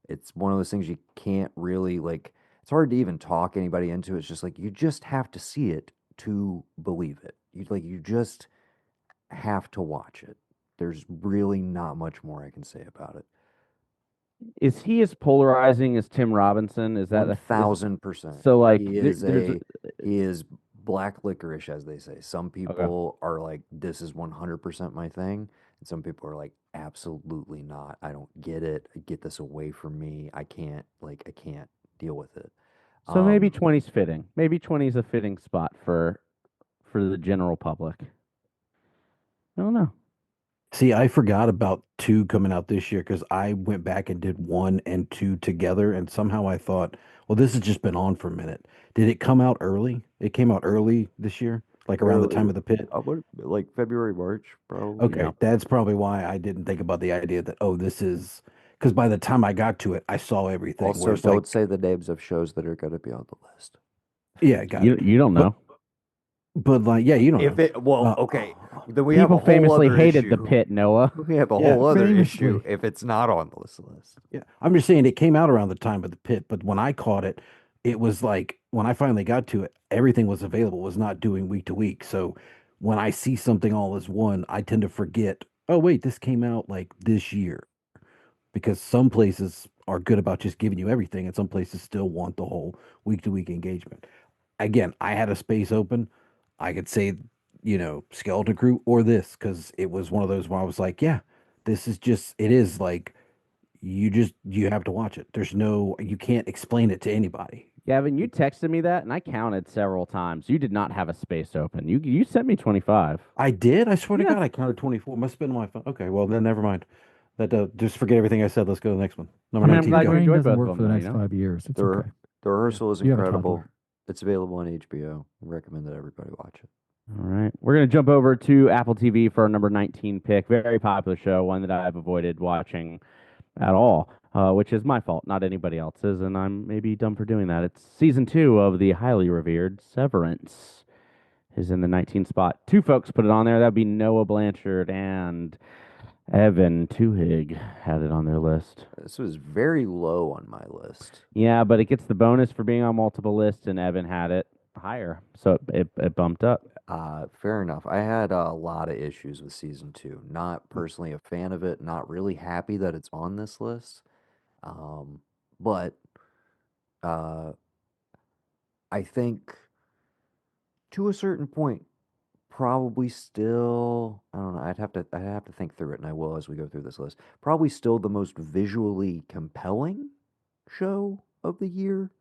It's one of those things you can't really like. It's hard to even talk anybody into. It's just like you just have to see it to believe it. You just have to watch it. There's really not much more I can say about it. Is he as polarizing as Tim Robinson? Is that One a, is thousand percent. so like He is there's he is black licorice, as they say. Some okay. people are like, this is 100% my thing, and some people are like, absolutely not. I don't get it. Get this away from me. I can't deal with it. So maybe Um, 20's fitting. Maybe 20's a fitting spot for the general public. I don't know. See, I forgot about two coming out this year because I went back and did one and two together, and somehow I thought, well, this has just been on for a minute. Did it come out early? It came out early this year, like around the early, time of the pit. what, like February, March, probably. Yeah. Okay, that's probably why I didn't think about the idea that, oh, this is because by the time I got to it, I saw everything. Also, Whereas, don't like, say the names of shows that are going to be on the list. yeah, got it. You don't But, know. but like, yeah, you don't If know. it, well, Uh, okay, then we have a People whole famously other hated the issue. pit, Noah. We have a yeah, whole other issue Famously. if it's not on the list. yeah. I'm just saying it came out around the time of the pit, but when I caught it, it was like when I finally got to it, everything was available. It was not doing week to week. So when I see something all as one, I tend to forget, oh wait, this came out like this year. Because some places are good about just giving you everything, and some places still want the whole week to week engagement. Again, I had a space open. I could say, Skeleton Crew or this because it was one of those where I was like, yeah, this is just, it is like, you have to watch it. You can't explain it to anybody. Gavin, you texted me that, and I counted several times. You did not have a space open. You sent me 25. I did. I swear to Yeah. God, I counted 24. Must have been on my phone. Okay, well then never mind. That just forget everything I said. Let's go to the next one. Number I mean, I'm 19, glad My you go. brain enjoyed doesn't both of work them, for the though, next 5 years. It's The okay. the rehearsal is You have a incredible. toddler. It's available on HBO. I recommend that everybody watch it. All right. We're going to jump over to Apple TV for our number 19 pick. Very popular show, one that I've avoided watching at all, which is my fault, not anybody else's, and I'm maybe dumb for doing that. It's season 2 of the highly revered Severance is in the 19 spot. Two folks put it on there. That'd be Noah Blanchard and Evan Tuhig had it on their list. This was very low on my list. Yeah, but it gets the bonus for being on multiple lists, and Evan had it higher, so it bumped up. Fair enough. I had a lot of issues with season 2. Not personally a fan of it. Not really happy that it's on this list. But uh, I think to a certain point, probably still, I don't know. I'd have to think through it, and I will as we go through this list. Probably still the most visually compelling show of the year.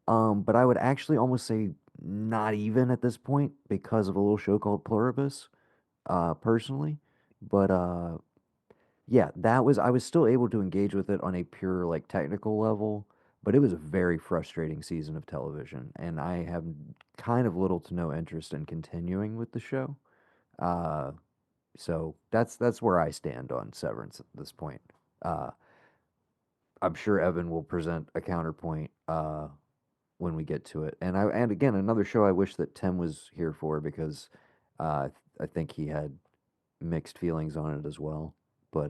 But I would actually almost say not even at this point because of a little show called Pluribus, personally. But yeah, I was still able to engage with it on a pure like technical level, but it was a very frustrating season of television, and I have kind of little to no interest in continuing with the show. Uh, so that's where I stand on Severance at this point. Uh, I'm sure Evan will present a counterpoint when we get to it. And again, another show I wish that Tim was here for because I think he had mixed feelings on it as well. But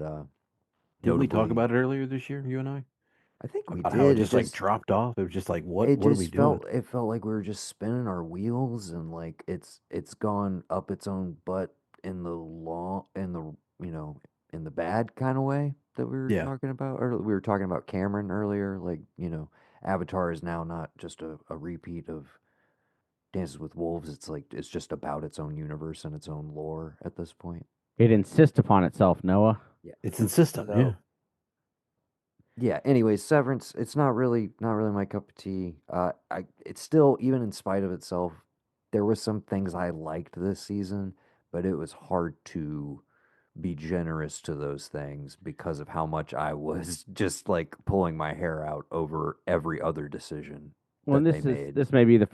Didn't we talk notably, about it earlier this year, you and I? I think we About how it did. just like dropped off. It was just like, It what are we just doing? felt like we were just spinning our wheels and like it's gone up its own butt in the you know in the bad kind of way that we were Yeah. talking about. Or we were talking about Cameron earlier. Like Avatar is now not just a repeat of Dances with Wolves. It's like it's just about its own universe and its own lore at this point. It insists upon itself, Noah. Yeah. It's insistent. Yeah. So yeah, anyways, Severance, it's not really my cup of tea. It's still, even in spite of itself, there was some things I liked this season, but it was hard to be generous to those things because of how much I was just like pulling my hair out over every other decision Well, and that they made. this may be the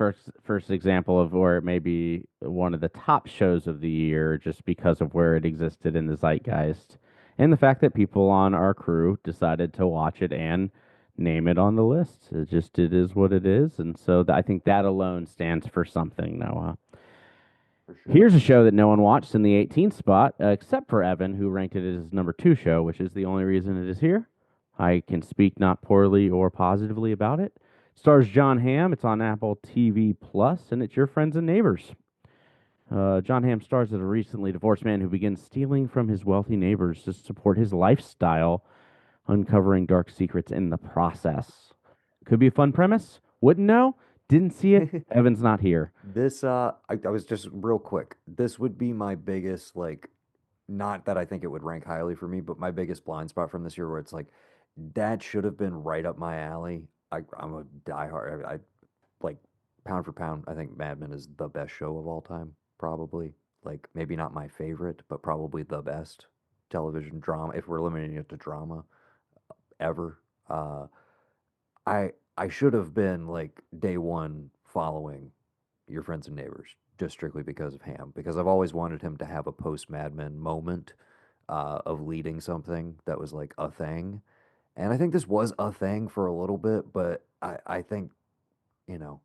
first example of where it may be one of the top shows of the year just because of where it existed in the zeitgeist and the fact that people on our crew decided to watch it and name it on the list. It is what it is, and so I think that alone stands for something, Noah. For sure. Here's a show that no one watched in the 18th spot, except for Evan, who ranked it as his number two show, which is the only reason it is here. I can speak not poorly or positively about it. Stars John Hamm. It's on Apple TV Plus, and it's Your Friends and Neighbors. John Hamm stars as a recently divorced man who begins stealing from his wealthy neighbors to support his lifestyle, uncovering dark secrets in the process. Could be a fun premise. Wouldn't know. Didn't see it. Evan's not here. This I was just real quick. This would be my biggest like, not that I think it would rank highly for me, but my biggest blind spot from this year where it's like that should have been right up my alley. I'm a diehard. I like pound for pound. I think Mad Men is the best show of all time, probably. Like maybe not my favorite, but probably the best television drama if we're limiting it to drama ever. I should have been like day one following Your Friends and Neighbors just strictly because of Ham, because I've always wanted him to have a post Mad Men moment of leading something that was like a thing. And I think this was a thing for a little bit, but I think, you know,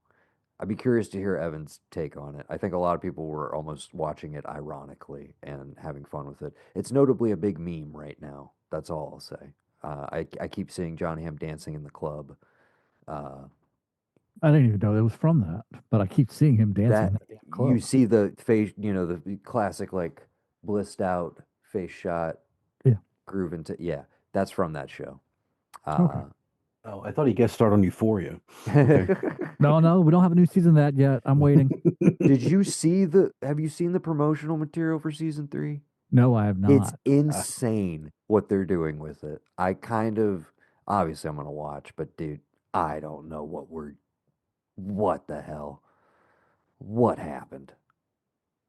I'd be curious to hear Evan's take on it. I think a lot of people were almost watching it ironically and having fun with it. It's notably a big meme right now. That's all I'll say. I keep seeing John Hamm dancing in the club. Uh, I didn't even know it was from that, but I keep seeing him dancing in that that damn you club. see the face, the classic like blissed out face shot Yeah. groove into, yeah, that's from that show. Okay. Oh, I thought he guest starred on Euphoria. Okay. No, we don't have a new season of that yet. I'm waiting. Have you seen the promotional material for season 3? No, I have It's not. insane what they're doing with it. I kind of, obviously I'm gonna watch, but dude, I don't know what the hell? What happened?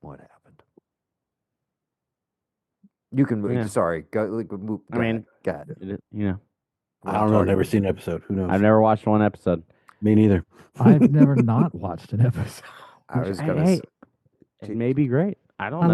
What happened? You can Yeah. sorry, go like move, I mean, go ahead. We're I not don't know. talking Never about seen an episode. Who knows? I've never watched one episode. Me neither. I've never not watched an episode. I Which, was hey, gonna hey, it may be great. I don't know.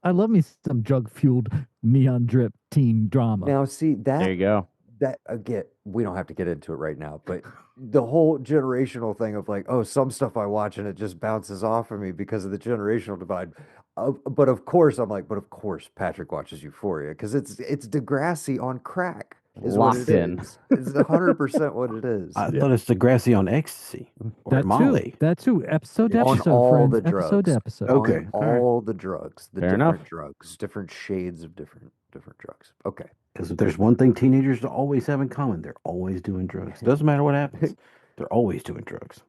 I love me some drug fueled neon drip teen drama. now see There you go. that again, we don't have to get into it right now, but the whole generational thing of like, oh, some stuff I watch and it just bounces off of me because of the generational divide. But of course, I'm like, but of course, Patrick watches Euphoria because it's Degrassi on crack, is what Locked it in. is. It's 100% what it is. I thought it's Degrassi on ecstasy or That Molly. That too. Episode to On episode, all friends. the Episode to drugs. episode. Okay. On all the drugs, the Fair different enough. drugs, different shades of different drugs. Okay. Because if there's one thing teenagers always have in common, they're always doing drugs. Doesn't matter what happens, they're always doing drugs.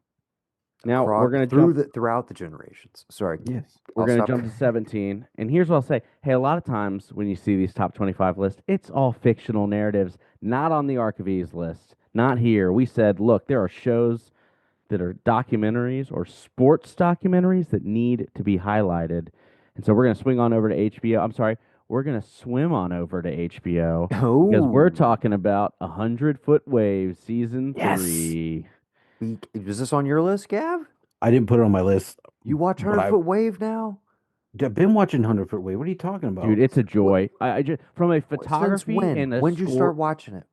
Now we're gonna jump. Throughout the generations. Sorry. Yes. We're I'll going to stop. jump to 17. And here's what I'll say. Hey, a lot of times when you see these top 25 lists, it's all fictional narratives, not on the ARK of E's list. Not here. We said, look, there are shows that are documentaries or sports documentaries that need to be highlighted. And so we're going to swing on over to HBO. I'm sorry. We're going to swim on over to HBO because we're talking about 100-Foot Wave season 3. Is this on your list, Gav? I didn't put it on my list. You watch but 100-Foot Wave now? I've been watching 100-Foot Wave. What are you talking about? Dude, it's a joy. I just from a photography Since when? and a When did you score- start watching it?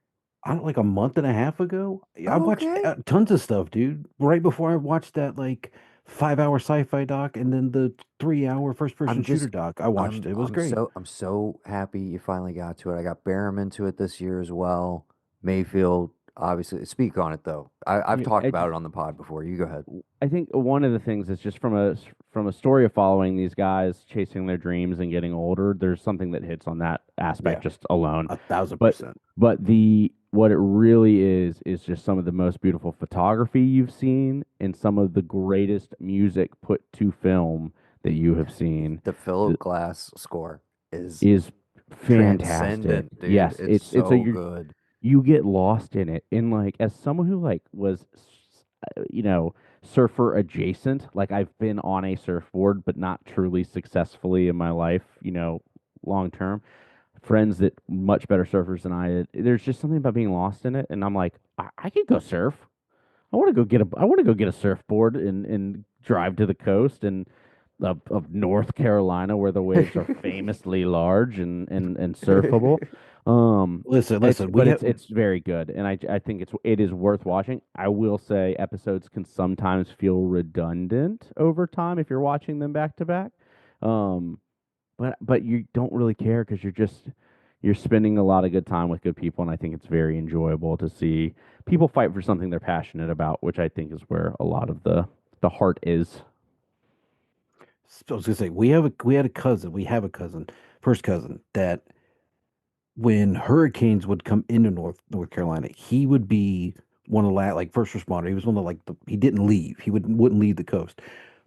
I don't like a month and a half ago. I watched Okay. tons of stuff, dude. Right before I watched that like 5-hour sci-fi doc and then the 3-hour first-person shooter doc. I watched it. It was great. I'm so happy you finally got to it. I got Barham into it this year as well. Mayfield, obviously. Speak on it though. I've talked about it on the pod before. You go ahead. I think one of the things is just from a story of following these guys chasing their dreams and getting older. There's something that hits on that aspect just alone. 1,000%. But what it really is just some of the most beautiful photography you've seen and some of the greatest music put to film that you have seen. The Philip Glass score is fantastic. transcendent, dude. Yes, it's so good. You get lost in it. And like as someone who like was surfer adjacent, like I've been on a surfboard but not truly successfully in my life, long term. Friends that much better surfers than I did. There's just something about being lost in it, and I'm like, I could go surf. I want to go get a surfboard and drive to the coast, and of North Carolina, where the waves are famously large and surfable. Um, Listen, it's listen. but We have it's very good, and I think it is worth watching. I will say episodes can sometimes feel redundant over time if you're watching them back to back. Um, but you don't really care because you're spending a lot of good time with good people, and I think it's very enjoyable to see people fight for something they're passionate about, which I think is where a lot of the heart is. I was gonna say we have a cousin, first cousin that when hurricanes would come into North Carolina, he would be one of the like first responder. He was one of he didn't leave. He wouldn't leave the coast.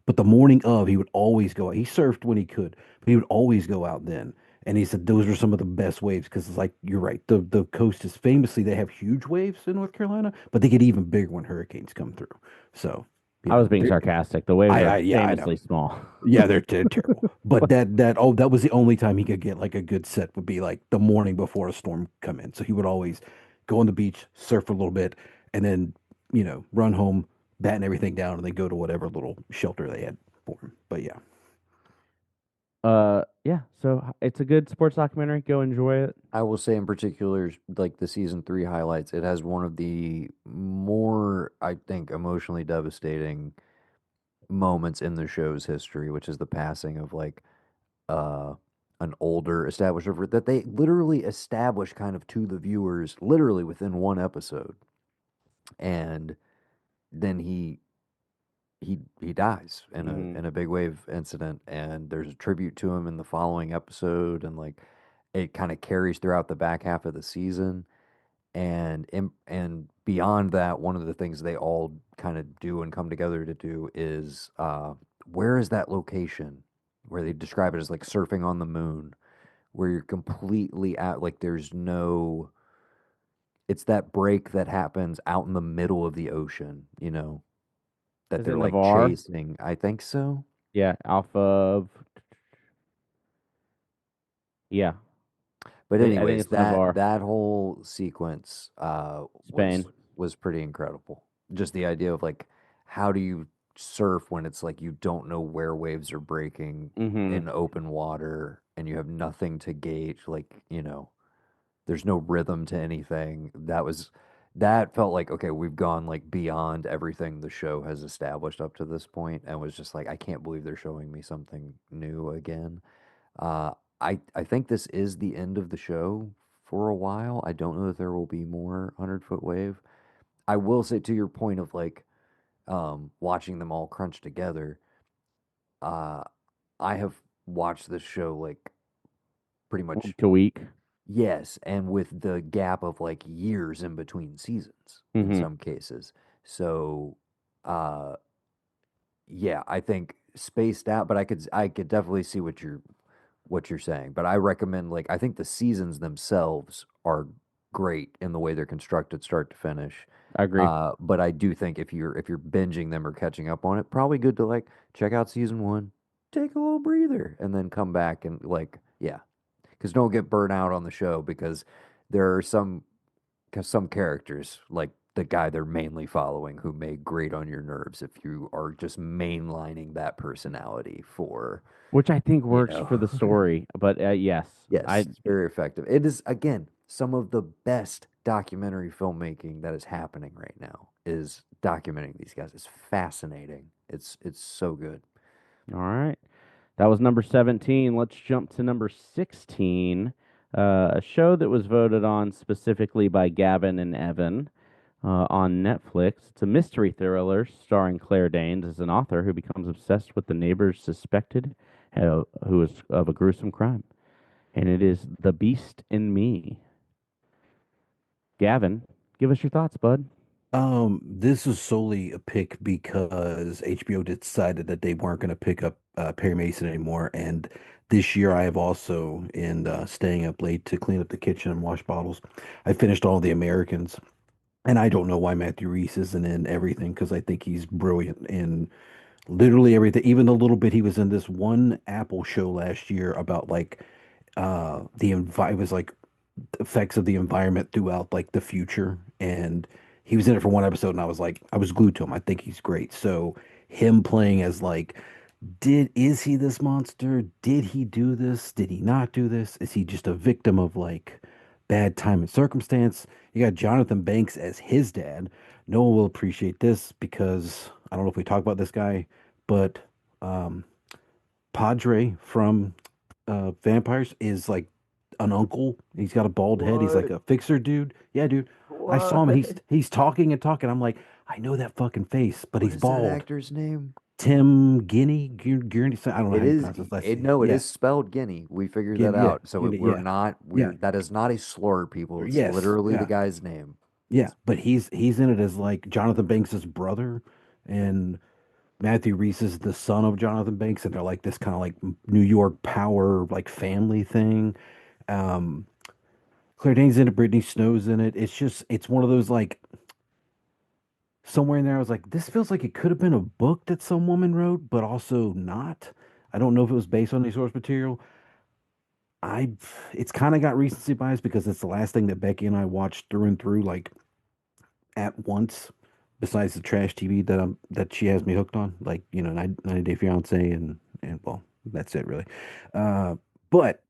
But the morning of, he would always go out. He surfed when he could, but he would always go out then. And he said those are some of the best waves because it's like you're right. The coast is famously they have huge waves in North Carolina, but they get even bigger when hurricanes come through. So, I was being they're- sarcastic. The waves are yeah, I know. famously small. Yeah, they're terrible. But that was the only time he could get like a good set would be like the morning before a storm come in. So he would always go on the beach, surf for a little bit, and then, run home, batten everything down, and then go to whatever little shelter they had for him. But yeah. Yeah. So it's a good sports documentary. Go enjoy it. I will say in particular, like the season 3 highlights, it has one of the more, I think, emotionally devastating moments in the show's history, which is the passing of like uh an older established river that they literally established kind of to the viewers literally within one episode. And then he dies in Hmm. a big wave incident, and there's a tribute to him in the following episode, and like it kind of carries throughout the back half of the season. And beyond that, one of the things they all kind of do and come together to do is where is that location where they describe it as like surfing on the moon, where you're completely at like there's no, it's that break that happens out in the middle of the ocean, that Is it they're like Navarre? chasing. I think so. Yeah. Alpha of. Yeah. But I think anyways, it's that Navarre, that whole sequence was Spain. was pretty incredible. Just the idea of like how do you surf when it's like you don't know where waves are breaking Hmm. in open water and you have nothing to gauge, like, there's no rhythm to anything. That felt like okay, we've gone like beyond everything the show has established up to this point and was just like I can't believe they're showing me something new again. Uh, I think this is the end of the show for a while. I don't know if there will be more 100-foot wave. I will say to your point of like watching them all crunch together. Uh, I have watched this show like pretty much Week to week. yes, and with the gap of like years in between seasons in Hmm. some cases. So, uh, yeah, I think spaced out, but I could definitely see what you're saying. But I recommend like I think the seasons themselves are great in the way they're constructed start to finish. I agree. But I do think if you're binging them or catching up on it, probably good to like check out season 1, take a little breather, and then come back and like yeah, because don't get burnt out on the show because there are some characters like the guy they're mainly following who may grate on your nerves if you are just mainlining that personality for Which I think you works know. for the story. But yes, Yes, I it's very effective. It is, again, some of the best documentary filmmaking that is happening right now is documenting these guys. It's fascinating. It's so good. all right. That was number 17. Let's jump to number 16. A show that was voted on specifically by Gavin and Evan on Netflix. It's a mystery thriller starring Claire Danes as an author who becomes obsessed with the neighbor's suspected who is of a gruesome crime. And it is The Beast in Me. Gavin, give us your thoughts, bud. This is solely a pick because HBO decided that they weren't going to pick up Perry Mason anymore, and this year I have also, in staying up late to clean up the kitchen and wash bottles, I finished all the Americans, and I don't know why Matthew Reese isn't in everything because I think he's brilliant in literally everything, even the little bit he was in this one Apple show last year about like it was like effects of the environment throughout like the future, and he was in it for one episode and I was glued to him. I think he's great. So him playing as like is he this monster? Did he do this? Did he not do this? Is he just a victim of like bad time and circumstance? You got Jonathan Banks as his dad. No one will appreciate this because I don't know if we talk about this guy, but um, Padre from Vampires is like an uncle. He's got a bald head. He's like What? a fixer dude. Yeah, dude. I saw him and What? he's talking and talking. I'm like, I know that fucking face, but What he's is that bald. actor's name? Tim Guinea, Gurney, I don't know It how you is pronounce his last it name. no, it Yeah, is spelled Guinea. We figured that Guinea, yeah, out. So Guinea, we're yeah, not yeah, we're that is not a slur, people. It's yes, literally the yeah, guy's name. yeah. It's But he's in it as like Jonathan Banks's brother, and Matthew Reese is the son of Jonathan Banks, and they're like this kind of like New York power like family thing. Um, Claire Danes in it, Brittany Snow's in it. It's one of those like somewhere in there. I was like, this feels like it could have been a book that some woman wrote, but also not. I don't know if it was based on any source material. I it's kind of got recency bias because it's the last thing that Becky and I watched through and through like at once, besides the trash TV that she has me hooked on, like 90 Day Fiance and well, that's it really. Uh, but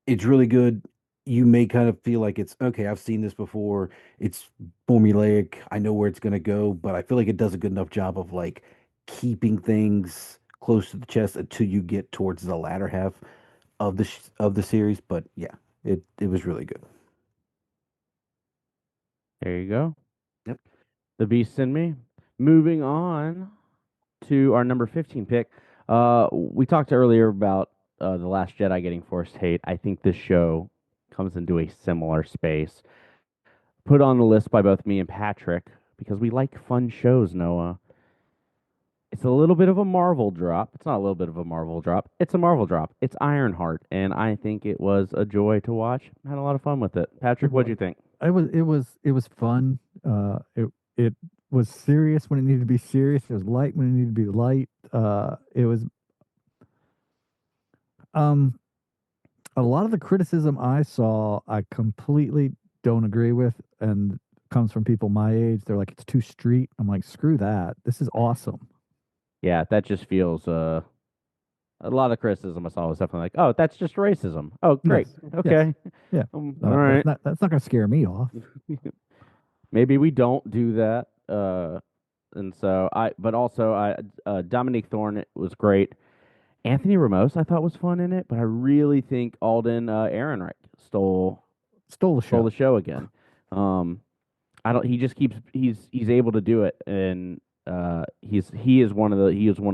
it's really good. You may kind of feel like it's okay. I've seen this before. It's formulaic. I know where it's gonna go, but I feel like it does a good enough job of like keeping things close to the chest until you get towards the latter half of the series. But yeah, it was really good. There you go. Yep. The Beast in Me. Moving on to our number 15 pick. We talked earlier about The Last Jedi getting forced hate. I think this show comes into a similar space. Put on the list by both me and Patrick because we like fun shows, Noah. It's a little bit of a Marvel drop. It's not a little bit of a Marvel drop. It's a Marvel drop. It's Ironheart, and I think it was a joy to watch. Had a lot of fun with it. It Patrick, what'd was you think? it was fun. It was serious when it needed to be serious. It was light when it needed to be light. It was um a lot of the criticism I saw, I completely don't agree with, and comes from people my age. They're like, it's too street. I'm like, screw that. This is awesome. Yeah, that just feels a lot of criticism I saw was definitely like, oh, that's just racism. Oh, great. Yes, yes, Okay. yeah. All That's right. not going to scare me off. Maybe we don't do that. And so but also Dominique Thorne was great. Anthony Ramos I thought was fun in it, but I really think Alden Ehrenreich Stole the stole show. the show again. Um, I don't. He just keeps. He's able to do it, and he is one of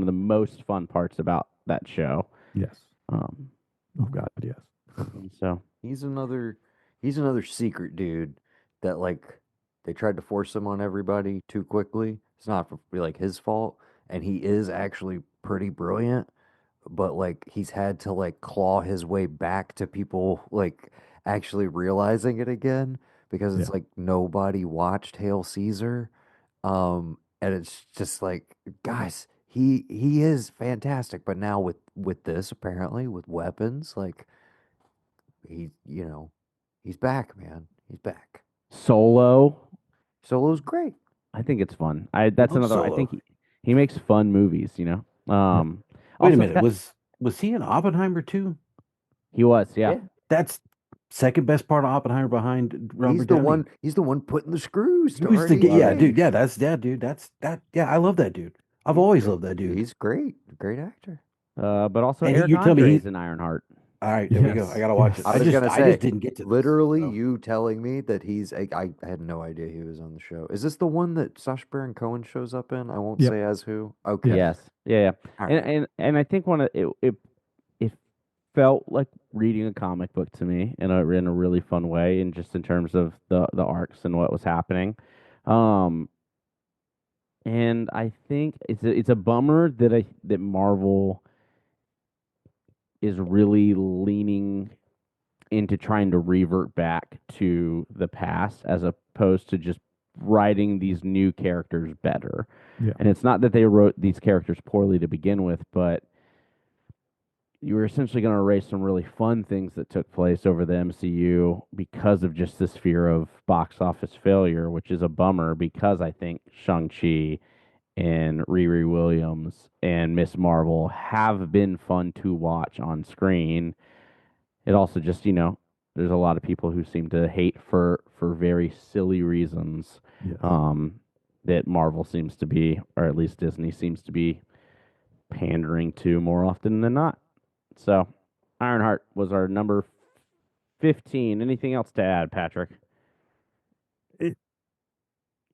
the most fun parts about that show. Yes. Um, Oh God, yes. and so he's another he's another secret dude that like they tried to force him on everybody too quickly. It's not like his fault, and he is actually pretty brilliant, but like he's had to like claw his way back to people like actually realizing it again because it's Yeah. like nobody watched Hail Caesar. And it's just like, guys, he is fantastic, but now with this apparently with weapons, like he's back, man. He's back. Solo, Solo's great. I think it's fun. I that's Love another. I Solo. think he makes fun movies. Yeah. Wait a Also minute, was he in Oppenheimer too? he was, yeah. Yeah. That's second best part of Oppenheimer behind Robert He's the Downey. one he's the one putting the screws to Who's the yeah, RDJ. dude? Yeah, dude. That's that. Yeah, I love that dude. I've He's always great. loved that dude. He's great. Great actor. But also And Eric you tell me Andre he. is in Ironheart. All right, there we go. I Yes. gotta watch it. Yes. I was gonna I just say, didn't get to this. literally, So. you telling me that I had no idea he was on the show. Is this the one that Sacha Baron Cohen shows up in? I won't Yep. say as who. Okay. Yes. Yes, yeah, yeah. All And right. and I think one of it felt like reading a comic book to me in a really fun way, and just in terms of the arcs and what was happening. Um, and I think it's a bummer that Marvel is really leaning into trying to revert back to the past as opposed to just writing these new characters better. Yeah. And it's not that they wrote these characters poorly to begin with, but you were essentially going to erase some really fun things that took place over the MCU because of just this fear of box office failure, which is a bummer because I think Shang-Chi and Riri Williams and Miss Marvel have been fun to watch on screen. It also just, there's a lot of people who seem to hate for very silly reasons, Yes. that Marvel seems to be, or at least Disney seems to be pandering to more often than not. So, Ironheart was our number 15. Anything else to add, Patrick?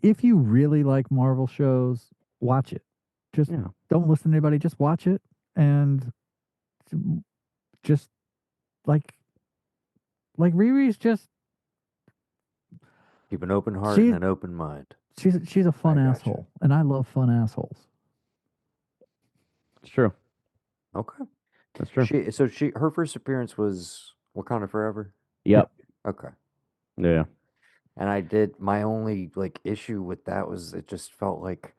If you really like Marvel shows, watch it. Just Yeah. don't listen to anybody. Just watch it and just like Riri's just Keep an open heart she and an open mind. she's a fun I gotcha. asshole, and I love fun assholes. It's true. Okay. That's true. Her first appearance was Wakanda Forever. Yep. Okay. Yeah. And I did my only like issue with that was it just felt like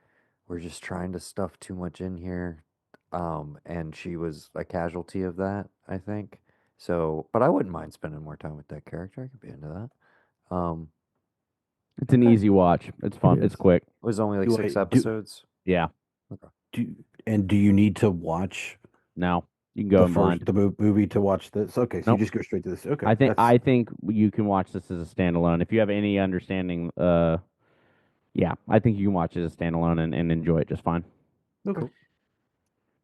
we're just trying to stuff too much in here. And she was a casualty of that, I think. So, but I wouldn't mind spending more time with that character. I could be into that. It's an Okay. easy watch. It's fun. It It's is. quick. It was only like Do six I do episodes. Yeah. Okay. do you need to watch No, you can go the in first blind. the movie to watch this? Okay, so you Nope. just go straight to this. Okay, I think that's I think you can watch this as a standalone. If you have any understanding, yeah, I think you can watch it as a standalone and enjoy it just fine. okay.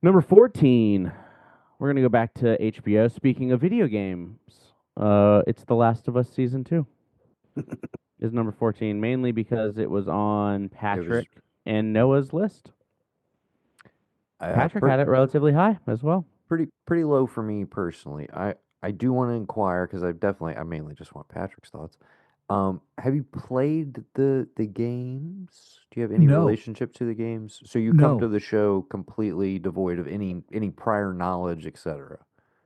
Number 14. We're gonna go back to HBO. Speaking of video games, it's The Last of Us season 2 is number 14, mainly because it was on It was Patrick and Noah's list. Patrick per- had it relatively high as well. pretty low for me personally. I do want to inquire because I mainly just want Patrick's thoughts. Have you played the games? Do you have any No, relationship to the games? So you come to no, the show completely devoid of any prior knowledge, etc.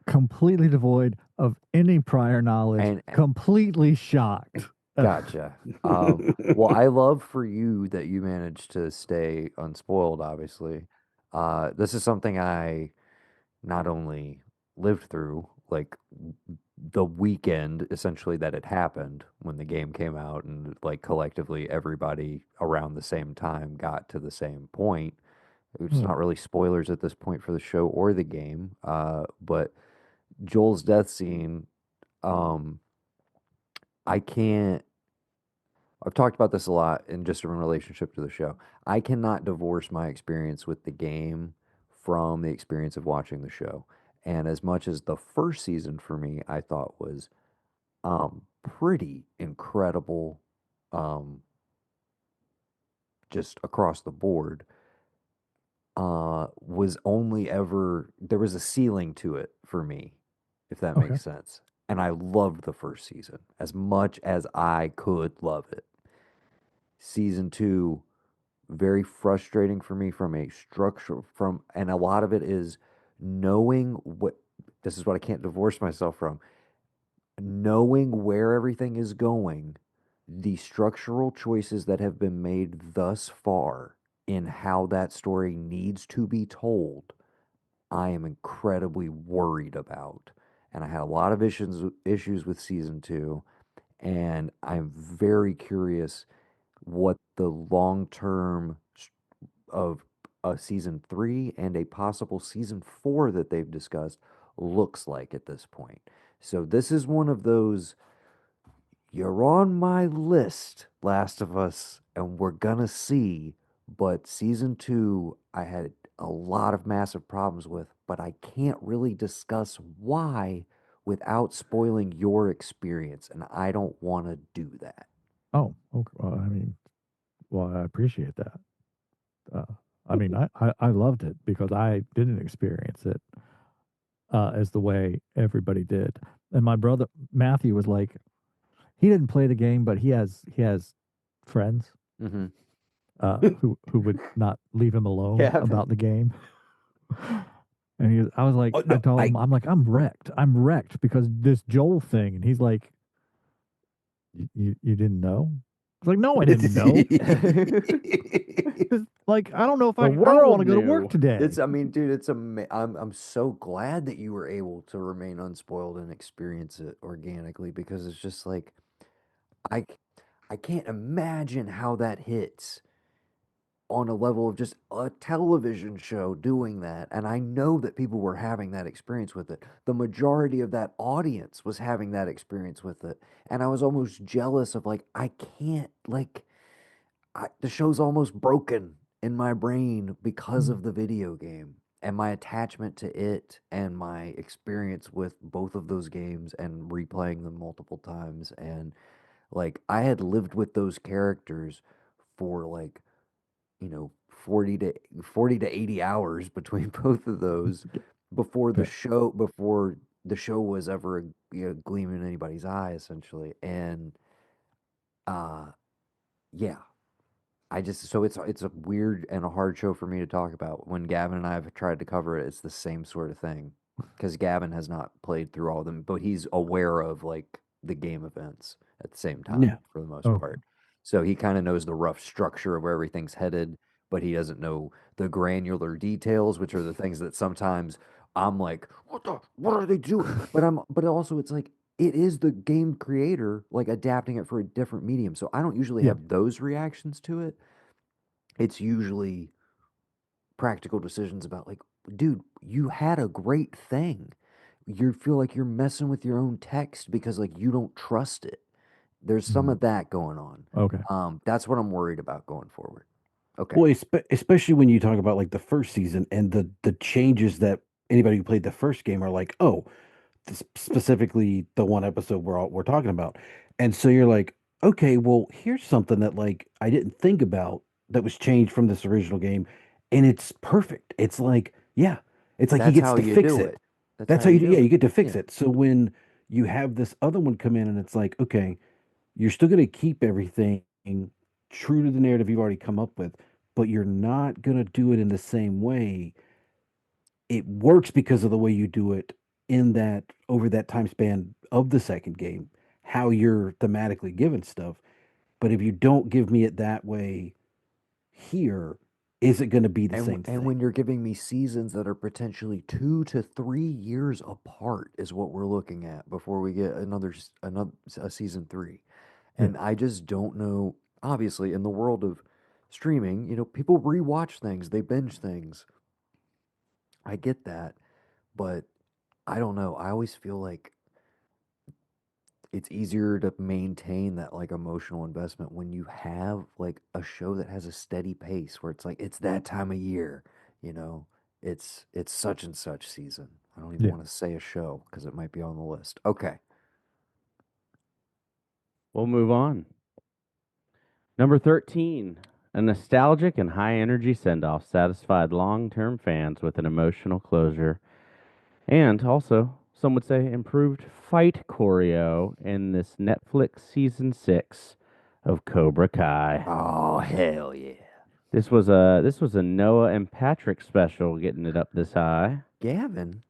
completely devoid of any prior knowledge. And Completely shocked. gotcha. Well, I love for you that you managed to stay unspoiled, obviously. This is something I not only lived through, like the weekend essentially that it happened when the game came out, and like collectively everybody around the same time got to the same point. It's Oh, not really spoilers at this point for the show or the game, but Joel's death scene, um, I can't I've talked about this a lot in just in relationship to the show. I cannot divorce my experience with the game from the experience of watching the show. And as much as the first season for me, I thought was pretty incredible, um, just across the board, was only ever there was a ceiling to it for me, if that okay. makes sense. And I loved the first season as much as I could love it. Season two, very frustrating for me from a structure from and a lot of it is knowing what this is what I can't divorce myself from, knowing where everything is going, the structural choices that have been made thus far in how that story needs to be told. I am incredibly worried about, and I had a lot of issues with season 2, and I'm very curious what the long term of a season 3 and a possible season 4 that they've discussed looks like at this point. So this is one of those, you're on my list, Last of Us, and we're gonna see. But season 2, I had a lot of massive problems with, but I can't really discuss why without spoiling your experience, and I don't want to do that. Oh, okay. Well, I mean, well, I appreciate that. Uh, I mean, I loved it because I didn't experience it as the way everybody did. And my brother Matthew was like, he didn't play the game, but he has friends Mm-hmm. who would not leave him alone Yeah. about the game. And I was like, Oh I no, told him, I'm like, I'm wrecked because this Joel thing. And he's like, you didn't know? I was like, no, I didn't know. Like, I don't know if The I don't want world to go to work knew. today. I mean, dude, I'm so glad that you were able to remain unspoiled and experience it organically because it's just like I I can't imagine how that hits on a level of just a television show doing that. And I know that people were having that experience with it. The majority of that audience was having that experience with it. And I was almost jealous of like, I can't, like, the show's almost broken in my brain because Mm. of the video game and my attachment to it and my experience with both of those games and replaying them multiple times. And like, I had lived with those characters for like, 40 to 80 hours between both of those Okay. before the show was ever a gleam in anybody's eye, essentially. And uh yeah, I just so it's a weird and a hard show for me to talk about. When Gavin and I have tried to cover it, it's the same sort of thing. Because Gavin has not played through all of them, but he's aware of like the game events at the same time Yeah. for the most Okay. part. So he kind of knows the rough structure of where everything's headed, but he doesn't know the granular details, which are the things that sometimes I'm like, what are they doing? But also it's like it is the game creator like adapting it for a different medium. So I don't usually Yeah. have those reactions to it. It's usually practical decisions about like, dude, you had a great thing. You feel like you're messing with your own text because like you don't trust it. There's some Mm. of that going on. Okay. That's what I'm worried about going forward. Okay. Well, especially when you talk about like the first season and the changes that anybody who played the first game are like, oh, specifically the one episode we're talking about. And so you're like, okay, well, here's something that like I didn't think about that was changed from this original game, and it's perfect. It's like, yeah, it's like he That's gets how to you fix do it. it. That's That's how how you you do, yeah, do you it. get to fix Yeah. it. So when you have this other one come in and it's like, okay, you're still going to keep everything true to the narrative you've already come up with, but you're not going to do it in the same way. It works because of the way you do it in that over that time span of the second game, how you're thematically given stuff. But if you don't give me it that way here, is it going to be the same And thing? when you're giving me seasons that are potentially 2 to 3 years apart is what we're looking at before we get another a season three. Yeah. And I just don't know. Obviously, in the world of streaming, people rewatch things, they binge things. I get that, but I don't know. I always feel like it's easier to maintain that like emotional investment when you have like a show that has a steady pace where it's like it's that time of year, you know. It's such and such season. I don't even Yeah. want to say a show because it might be on the list. Okay. We'll move on. Number 13, a nostalgic and high energy send off satisfied long term fans with an emotional closure. And also, some would say improved fight choreo in this Netflix season 6 of Cobra Kai. Oh hell yeah. This was a Noah and Patrick special getting it up this high. Gavin.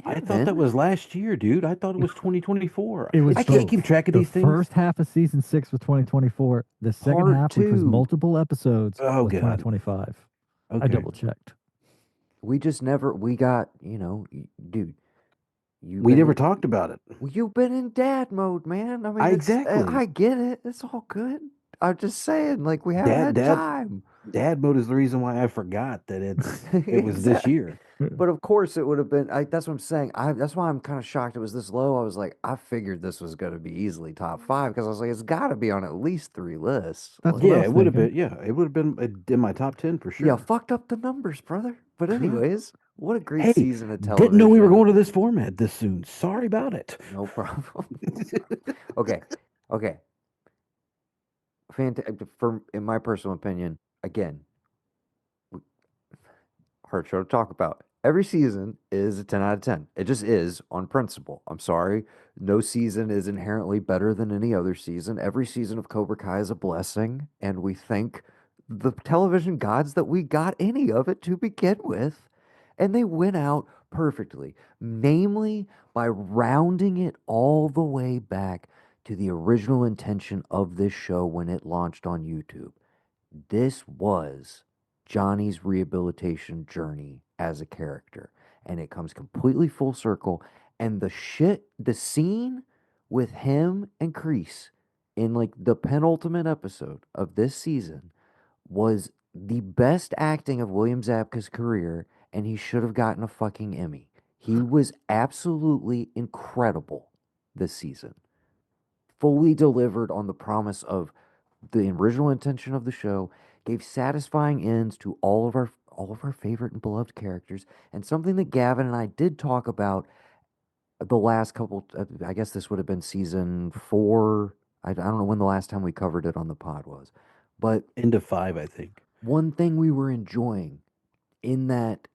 I thought that Gavin. was last year, dude. I thought it was 2024. It was I It's can't both. keep track of The these things. first half of season 6 was 2024. The second part half, which was two. multiple episodes, Oh was God. 2025. I Okay. double checked. We just never we got, dude, you've We been never in talked about it. well, you've been in dad mode, man. I I mean, exactly. I get it. It's all good. I'm just saying, like, we haven't Dad had dad time. dad mode is the reason why I forgot that it was this Exactly. year. But of course, it would have been. That's what I'm saying. That's why I'm kind of shocked it was this low. I was like, I figured this was going to be easily top five because I was like, it's got to be on at least three lists. That's what Like, I Yeah, was it would have thinking. been. Yeah, it would have been in my top 10 for yeah, sure. fucked up the numbers, brother. But anyways, what a great Hey, season of didn't know we were television. going to this format this soon. Sorry about it. No problem. Okay, okay. For in my personal opinion, again, hard show to talk about. Every season is a 10 out of 10. It just is on principle. I'm sorry. No season is inherently better than any other season. Every season of Cobra Kai is a blessing, and we thank the television gods that we got any of it to begin with. And they went out perfectly, namely by rounding it all the way back to the original intention of this show when it launched on YouTube. This was Johnny's rehabilitation journey as a character, and it comes completely full circle. And the scene with him and Kreese in like the penultimate episode of this season was the best acting of William Zabka's career, and he should have gotten a fucking Emmy. He was absolutely incredible this season. Fully delivered on the promise of the original intention of the show, gave satisfying ends to all of our favorite and beloved characters, and something that Gavin and I did talk about the last couple. I guess this would have been season 4. I don't know when the last time we covered it on the pod was, but End of 5, I think. one thing we were enjoying in that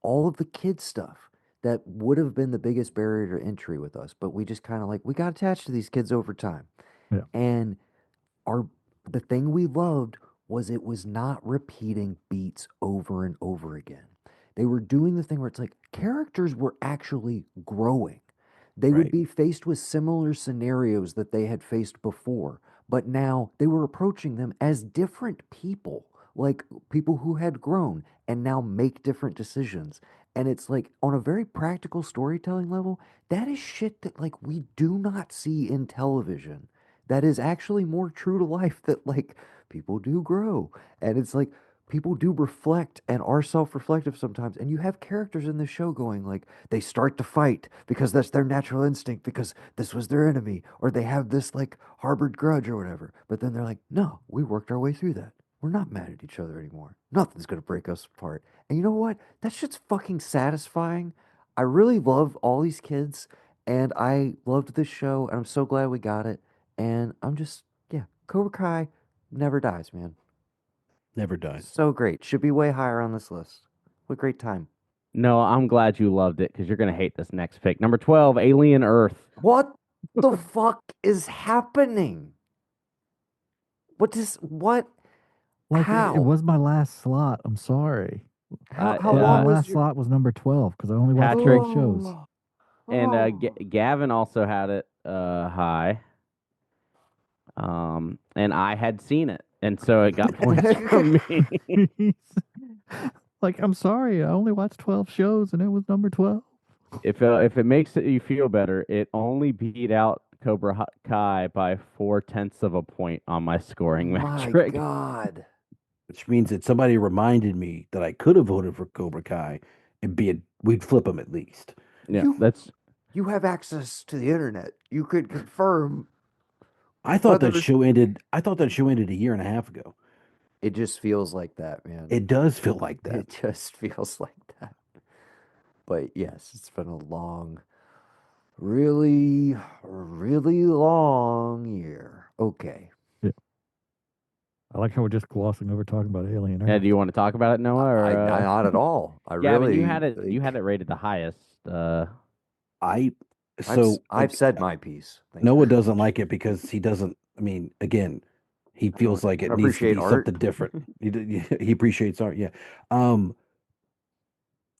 all of the kid stuff that would have been the biggest barrier to entry with us, but we just kind of like we got attached to these kids over time. Yeah. And our the thing we loved was it was not repeating beats over and over again. They were doing the thing where it's like characters were actually growing. They would Right. be faced with similar scenarios that they had faced before, but now they were approaching them as different people, like people who had grown and now make different decisions. And it's like on a very practical storytelling level, that is shit that like we do not see in television. That is actually more true to life that like people do grow. And it's like people do reflect and are self-reflective sometimes. And you have characters in the show going like they start to fight because that's their natural instinct because this was their enemy, or they have this like harbored grudge or whatever. But then they're like, no, we worked our way through that. We're not mad at each other anymore. Nothing's gonna break us apart. And you know what? That shit's fucking satisfying. I really love all these kids, and I loved this show, and I'm so glad we got it. And I'm just, yeah, Cobra Kai never dies, man. Never dies. So great. Should be way higher on this list. What a great time. No, I'm glad you loved it because you're gonna hate this next pick. Number 12, Alien Earth. What the fuck is happening? What? Like How? it was my last slot. I'm sorry. How My long was last your... slot was number 12 because I only watched Patrick. 12 shows. And Oh. Gavin also had it high. And I had seen it, and so it got points from me. Like, I'm sorry, I only watched 12 shows and it was number 12. If it makes you feel better, it only beat out Cobra Kai by 0.4 of a point on my scoring My metric. God. Which means that somebody reminded me that I could have voted for Cobra Kai and we'd flip them at least. Yeah, You- You have access to the internet. You could confirm. I thought Whether that show ended. I thought that show ended a year and a half ago. It just feels like that, man. It does feel like that. It just feels like that. But yes, it's been a long, really, really long year. Okay. I like how we're just glossing over talking about Alien Earth. Yeah, do you want to talk about it, Noah? Or, I not at all. I Gavin, really you had it. You think- had it rated the highest. I I've, so I've said my piece. Thank Noah you. doesn't like it because he doesn't. I mean, again, he feels like it I needs to appreciate be art. something different. He appreciates art. Yeah.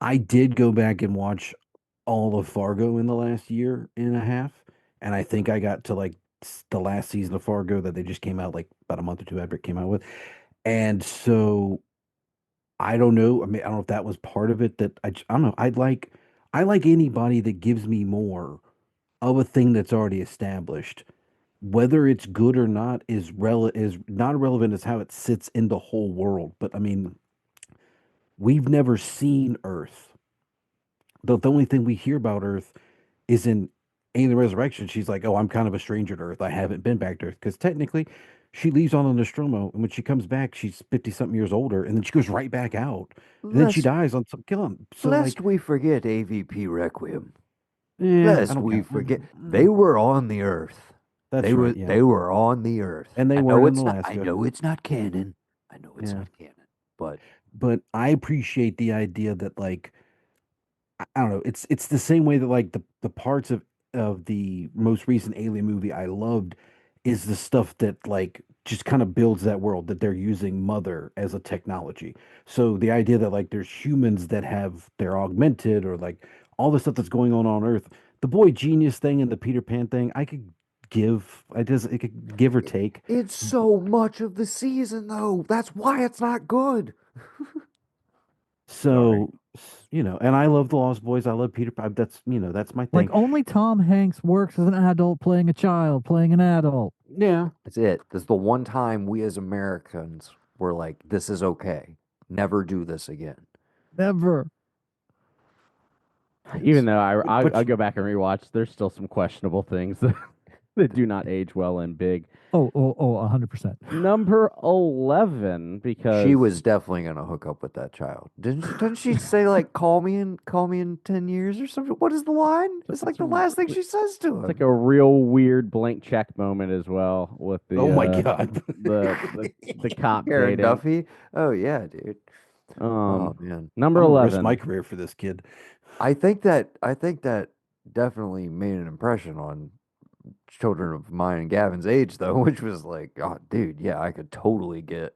I did go back and watch all of Fargo in the last year and a half, and I think I got to like the last season of Fargo that they just came out like about a month or two after it came out with, and so I don't know. I mean, I don't know if that was part of it. That I don't know. I like anybody that gives me more of a thing that's already established. Whether it's good or not is not relevant as how it sits in the whole world. But I mean, we've never seen Earth. The only thing we hear about Earth is in Alien Resurrection. She's like, "Oh, I'm kind of a stranger to Earth. I haven't been back to Earth." Because technically, she leaves on a Nostromo, and when she comes back, she's 50 something years older, and then she goes right back out, and then she Lest, dies on some killing. So lest like, we forget AVP Requiem. yeah, I Lest don't we count. forget they were on the Earth. That's they right. were Yeah, they were on the Earth. and they I were know in it's not. I Alaska. know it's not canon. I know it's Yeah. not canon. But But I appreciate the idea that like I don't know, it's the same way that like the parts of the most recent Alien movie I loved is the stuff that like just kind of builds that world that they're using Mother as a technology. So the idea that like there's humans that have they're augmented or like all the stuff that's going on Earth, the boy genius thing and the Peter Pan thing, I could it could give or take. it's so much of the season, though. That's why it's not good. So and I love the Lost Boys. I love Peter Pan. That's that's my Like, thing. only Tom Hanks works as an adult playing a child, playing an adult. Yeah. That's it. That's the one time we as Americans were like, this is okay. Never do this again. Never. Even though But I go back and rewatch, there's still some questionable things that do not age well in Big. Oh, 100%. Number 11, She because was definitely gonna hook up with that child. Didn't she say like call me in 10 years or something? What is the line? It's like the last thing she says to it's like him. a real weird blank check moment as well with oh my the god, the cop Aaron dating. Duffy. Oh yeah, dude. Oh Um, man. number I'm gonna risk my 11. career for this kid. I think that definitely made an impression on children of mine and Gavin's age though, which was like, oh dude, yeah, I could totally get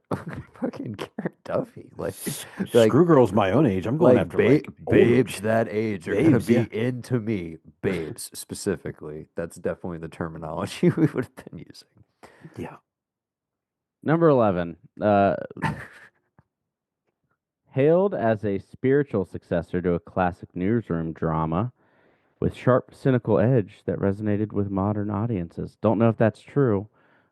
fucking Aaron Duffy. Like Screw girls my own age. I'm going like after like older babes that age are gonna babes. be Yeah, into me. Babes specifically. That's definitely the terminology we would have been using. yeah. Number 11. Hailed as a spiritual successor to a classic newsroom drama with sharp, cynical edge that resonated with modern audiences. Don't know if that's true.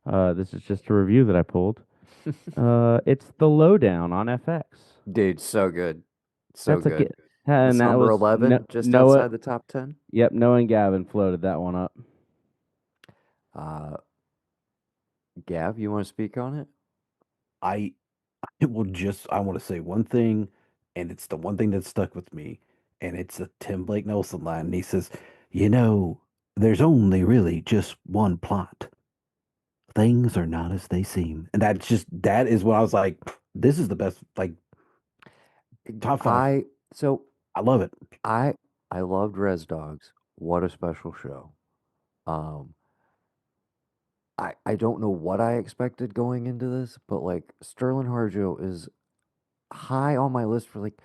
This is just a review that I pulled. It's The Lowdown on FX. Dude, so good. So That's a good. kid. And That's that number was 11, just Noah. outside the top 10. Yep, Noah and Gavin floated that one up. Uh, Gav, you want to speak on it? I it will just I want to say one thing, and it's the one thing that stuck with me, and it's a Tim Blake Nelson line, and he says, "You know, there's only really just one plot. Things are not as they seem," and that is what I was like. This is the best, like top five. I so I love it. I I loved Res Dogs. What a special show. Um, I don't know what I expected going into this, but like Sterling Harjo is high on my list for like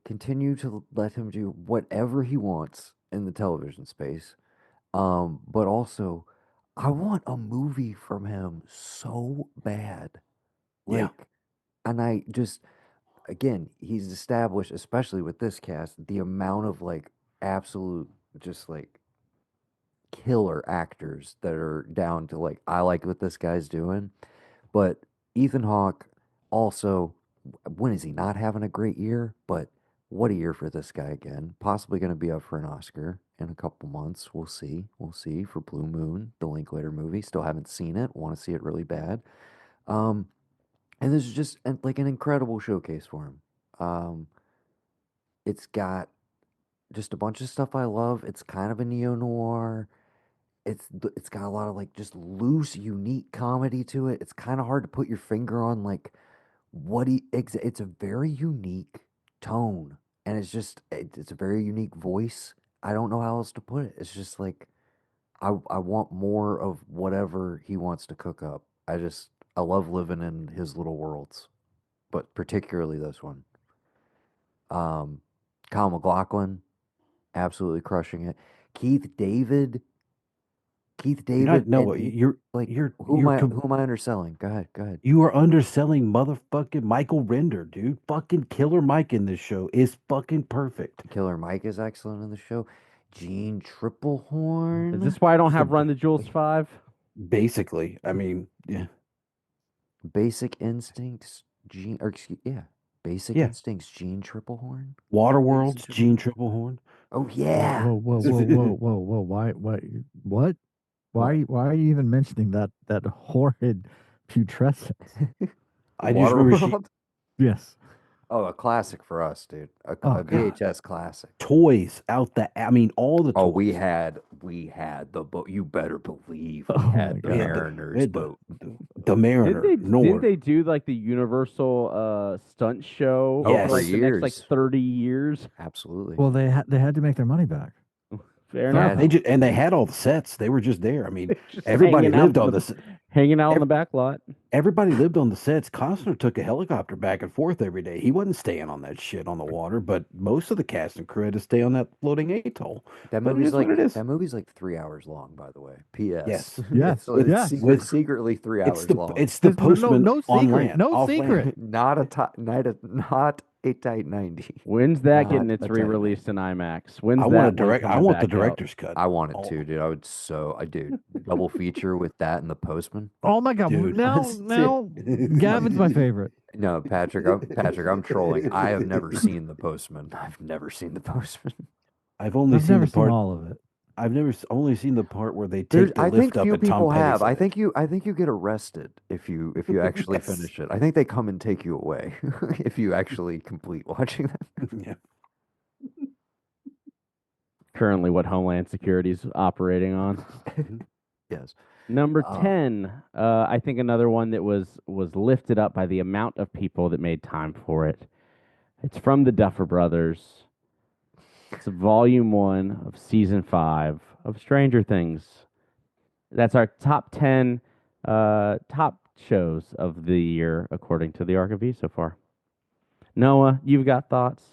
continue to let him do whatever he wants in the television space. But also I want a movie from him so bad. Yeah, Like, and I just again, he's established, especially with this cast, the amount of like absolute just like killer actors that are down to like I like what this guy's doing. But Ethan Hawke also, when is he not having a great year? But what a year for this guy again. Possibly going to be up for an Oscar in a couple months. We'll see. We'll see for Blue Moon, the Linklater movie. Still haven't seen it. Want to see it really bad. Um, and this is just like an incredible showcase for him. It's got just a bunch of stuff I love. It's kind of a neo noir. It's got a lot of like just loose, unique comedy to it. It's kind of hard to put your finger on like it's a very unique tone, and it's a very unique voice. I don't know how else to put it. It's just like I want more of whatever he wants to cook up. I love living in his little worlds, but particularly this one. Um, Kyle MacLachlan absolutely crushing it. Keith David, Keith you're not David, no, and like who am I underselling? Go ahead, go ahead. you are underselling motherfucking Michael Render, dude. Fucking Killer Mike in this show is fucking perfect. Killer Mike is excellent in the show. Gene Is Triplehorn, this why I don't Just a, have Run the Jewels 5? basically, I mean, yeah, Basic Instincts, yeah, Basic yeah. Instincts, Gene Triplehorn. Waterworld's Gene Triplehorn. Oh Whoa, yeah, whoa, whoa, whoa, whoa, whoa, whoa. Why, what? What? Why are you even mentioning that horrid putrescence? I just remember Waterworld. Yes. Oh, a classic for us, dude. Oh A God. VHS classic. toys out the. I mean, all the Oh, toys. we had the boat. You better believe we Oh my had the God. We had Mariner's the, boat. the Mariner, Didn't Nord. they do like the Universal stunt show Oh, for for Yes. like the next like years. 30 years? Absolutely. Well, they had to make their money back. Fair Yeah, enough. They just and they had all the sets. They were just there. I mean, Just everybody hanging out lived in on the this. hanging out in the Ev- back lot. Everybody lived on the sets. Costner took a helicopter back and forth every day. He wasn't staying on that shit on the water, but most of the cast and crew had to stay on that floating atoll. But it is what it is. That movie's like 3 hours long, by the way. P.S. Yes, Yes. So with it's Yes. with secretly 3 hours long. it's the No, postman no on secret. land, No off secret. land. Not a tight 90. When's that Not getting its a tight re-released in 90. IMAX? When's I want a that one direct. I coming want the back out? director's cut. I want it Oh, too, dude. I dude, double feature with that and the Postman. Oh my God! dude. Now, Gavin's my favorite. No, Patrick, I'm trolling. I have never seen the Postman. I've never seen the Postman. I've only I've seen never the seen part. all of it. I've never only seen the part where they There's, take the I think lift up few and Tom people have. Petty's in it. I think you get arrested if you actually Yes. finish it. I think they come and take you away if you actually complete watching that. Yeah. Currently, what Homeland Security's operating on. Yes. Number Um, 10, I think another one that was lifted up by the amount of people that made time for it. It's from the Duffer Brothers. It's volume 1 of season 5 of Stranger Things. That's our top 10 top shows of the year according to the ARK of E so far. Noah, you've got thoughts?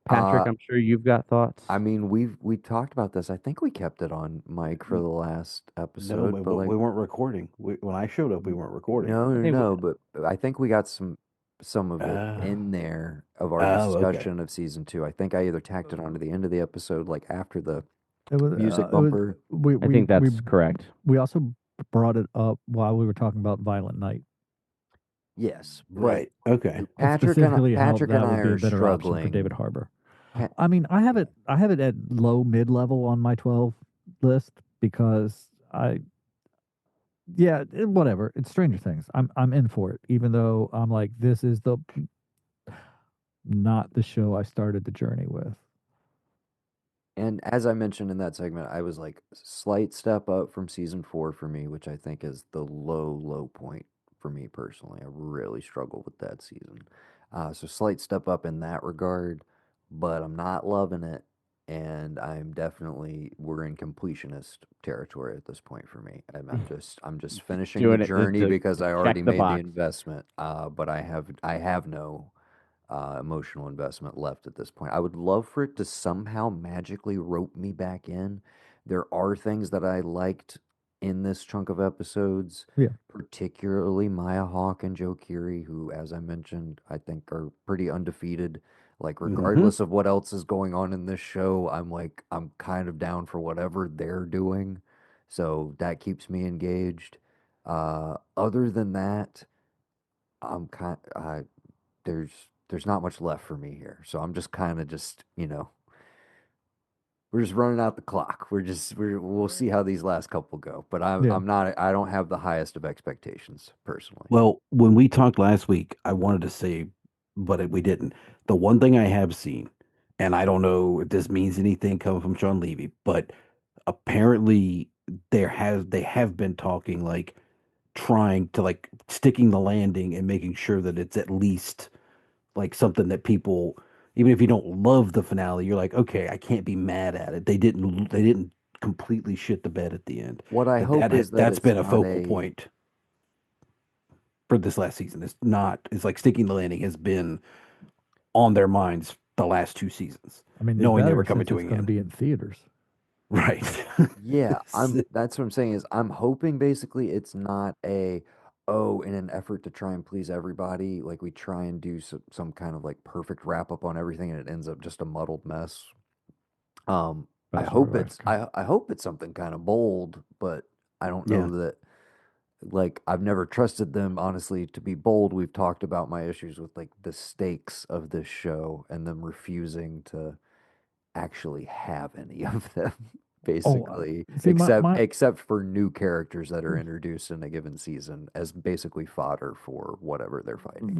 Patrick, uh, I'm sure you've got thoughts. I mean, we talked about this. I think we kept it on mic for the last No, episode, but but like, we weren't recording. When I showed up, we weren't recording. no, I no, think no. But I think we got some of it Oh. in there of our Oh, okay. discussion of season 2. I think I either tacked it onto the end of the episode, like after the It was. music It was. bumper. I think that's correct. We also brought it up while we were talking about Violent Night, Yes, but Right. Okay. and Patrick and specifically how Patrick and that I would be a are better option for David struggling. Harbour. Pa- I mean, I have it at low mid level on my 12 list because whatever. It's Stranger Things. I'm in for it, even though I'm like, this is the not the show I started the journey with. And as I mentioned in that segment, I was like slight step up from season 4 for me, which I think is the low point for me personally. I really struggled with that season. So slight step up in that regard, but I'm not loving it. And we're in completionist territory at this point for me. And I'm just finishing the Doing it journey because to I check already the made the box. investment. But I have no emotional investment left at this point. I would love for it to somehow magically rope me back in. There are things that I liked in this chunk of episodes, Yeah. particularly Maya Hawke and Joe Keery, who, as I mentioned, I think are pretty undefeated. Like, Mm-hmm. regardless of what else is going on in this show, I'm kind of down for whatever they're doing. So that keeps me engaged. Other than that, I'm kind there's there's not much left for me here. So I'm just kind of just, we're just running out the clock. We'll see how these last couple go. But Yeah. I don't have the highest of expectations personally. Well, when we talked last week, I wanted to say, but we didn't. The one thing I have seen, and I don't know if this means anything coming from Sean Levy, but apparently they have been talking like trying to like sticking the landing and making sure that it's at least like something that people, even if you don't love the finale, you're like, okay, I can't be mad at it. They didn't completely shit the bed at the end. What I hope is that That's it's been a not focal a point for this last season. It's like sticking the landing has been on their minds the last 2 seasons, I mean, they knowing they better were coming since to it's an going to end. be in theaters. Right. Yeah, that's what I'm saying is I'm hoping basically it's not in an effort to try and please everybody, like we try and do some kind of like perfect wrap up on everything and it ends up just a muddled mess. That's sort of I hope it's something kind of bold, but I don't Yeah. know that like I've never trusted them honestly to be bold. We've talked about my issues with like the stakes of this show and them refusing to actually have any of them Oh, basically see, my except for new characters that are introduced in a given season as basically fodder for whatever they're fighting.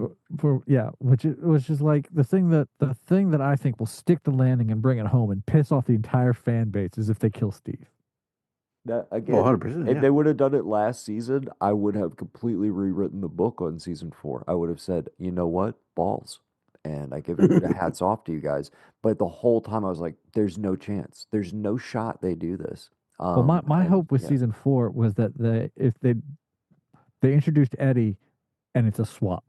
which is like the thing that I think will stick the landing and bring it home and piss off the entire fan base is if they kill Steve. That Oh, again, 100%. if Yeah. they would have done it last season, I would have completely rewritten the book on season 4. I would have said, you know what, balls, and I give the hats off to you guys. But the whole time I was like, there's no chance, there's no shot they do this. Well, my And hope with yeah, season 4 was that they introduced Eddie and it's a swap,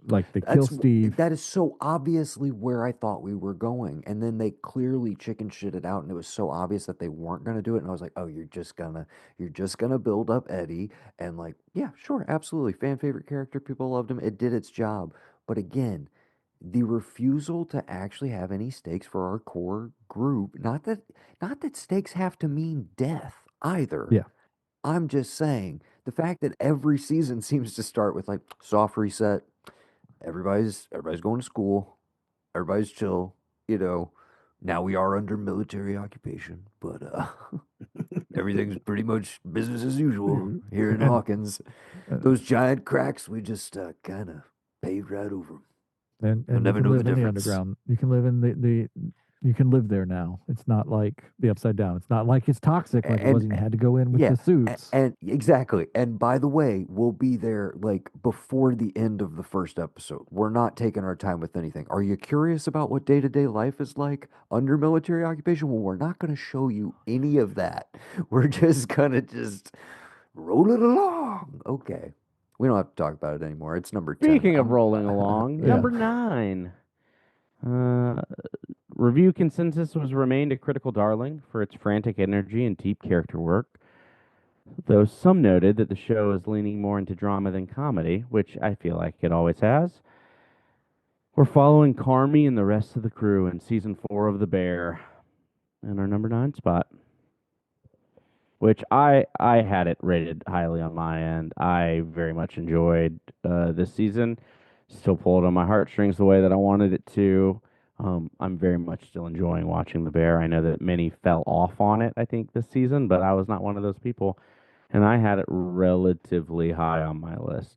like they kill Steve. that is so obviously where I thought we were going, and then they clearly chicken shit it out, and it was so obvious that they weren't gonna do it, and I was like, oh, you're just gonna build up Eddie, and like, yeah, sure, absolutely, fan favorite character, people loved him, it did its job, but again, the refusal to actually have any stakes for our core group. Not that stakes have to mean death either. Yeah. I'm just saying the fact that every season seems to start with like soft reset, everybody's going to school, everybody's chill, you know. Now we are under military occupation, but everything's pretty much business as usual here in And Hawkins. uh, Those giant cracks, we just kind of paved right over 'em. You'll and you never can know the live in the difference. underground. You can live in the you can live there now. It's not like the upside down. It's not like it's toxic like it was And and you had to go in with yeah, the suits. and exactly. And by the way, we'll be there like before the end of the first episode. We're not taking our time with anything. Are you curious about what day-to-day life is like under military occupation? Well, we're not going to show you any of that. We're just going to just roll it along. Okay. We don't have to talk about it anymore. It's number 10. Speaking of rolling along, Yeah. number 9. Uh, Review consensus was remained a critical darling for its frantic energy and deep character work, though some noted that the show is leaning more into drama than comedy, which I feel like it always has. We're following Carmi and the rest of the crew in season 4 of The Bear, in our number 9 spot, which I had it rated highly on my end. I very much enjoyed this season. Still pulled on my heartstrings the way that I wanted it to. I'm very much still enjoying watching The Bear. I know that many fell off on it, I think, this season, but I was not one of those people, and I had it relatively high on my list.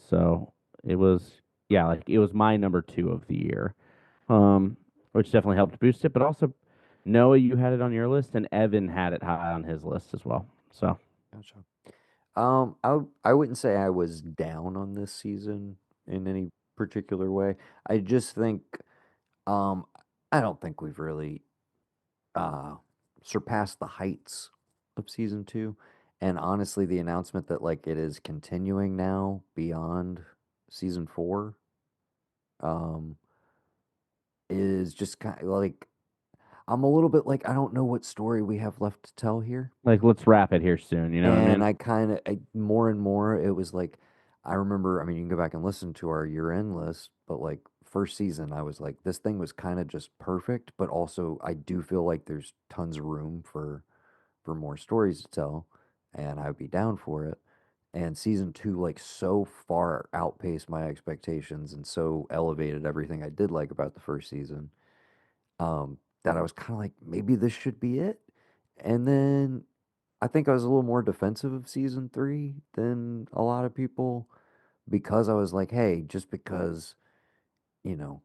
So it was, yeah, like it was my number 2 of the year, which definitely helped boost it. But also, Noah, you had it on your list, and Evan had it high on his list as well. So Gotcha. I wouldn't say I was down on this season in any particular way. I just think, um, I don't think we've really uh surpassed the heights of season two. And honestly, the announcement that like it is continuing now beyond season four, um, is just kind of like I'm a little bit like I don't know what story we have left to tell here. like, let's wrap it here soon. You know what I And mean? I kind of, more and more, it was like, I remember, I mean, you can go back and listen to our year end list, but like first season, I was like, this thing was kind of just perfect, but also I do feel like there's tons of room for more stories to tell, and I'd be down for it. And season two, like, so far outpaced my expectations and so elevated everything I did like about the first season, that I was kind of like, maybe this should be it. And then I think I was a little more defensive of season three than a lot of people because I was like, hey, just because, you know,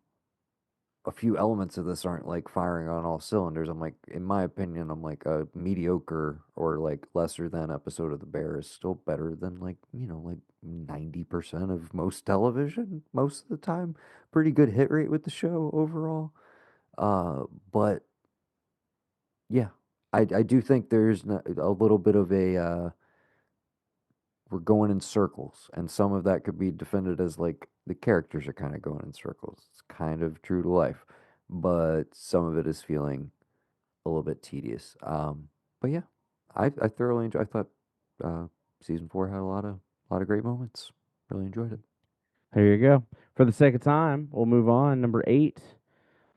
a few elements of this aren't like firing on all cylinders, I'm like, in my opinion, I'm like a mediocre or like lesser than episode of The Bear is still better than like, like 90% of most television most of the time. Pretty good hit rate with the show overall. Uh, but yeah, I do think there's a little bit of a, we're going in circles, and some of that could be defended as like the characters are kind of going in circles. It's kind of true to life, but some of it is feeling a little bit tedious. But yeah, I thoroughly enjoyed. I thought uh, season four had a lot of great moments. Really enjoyed it. There you go. For the sake of time, we'll move on. Number 8,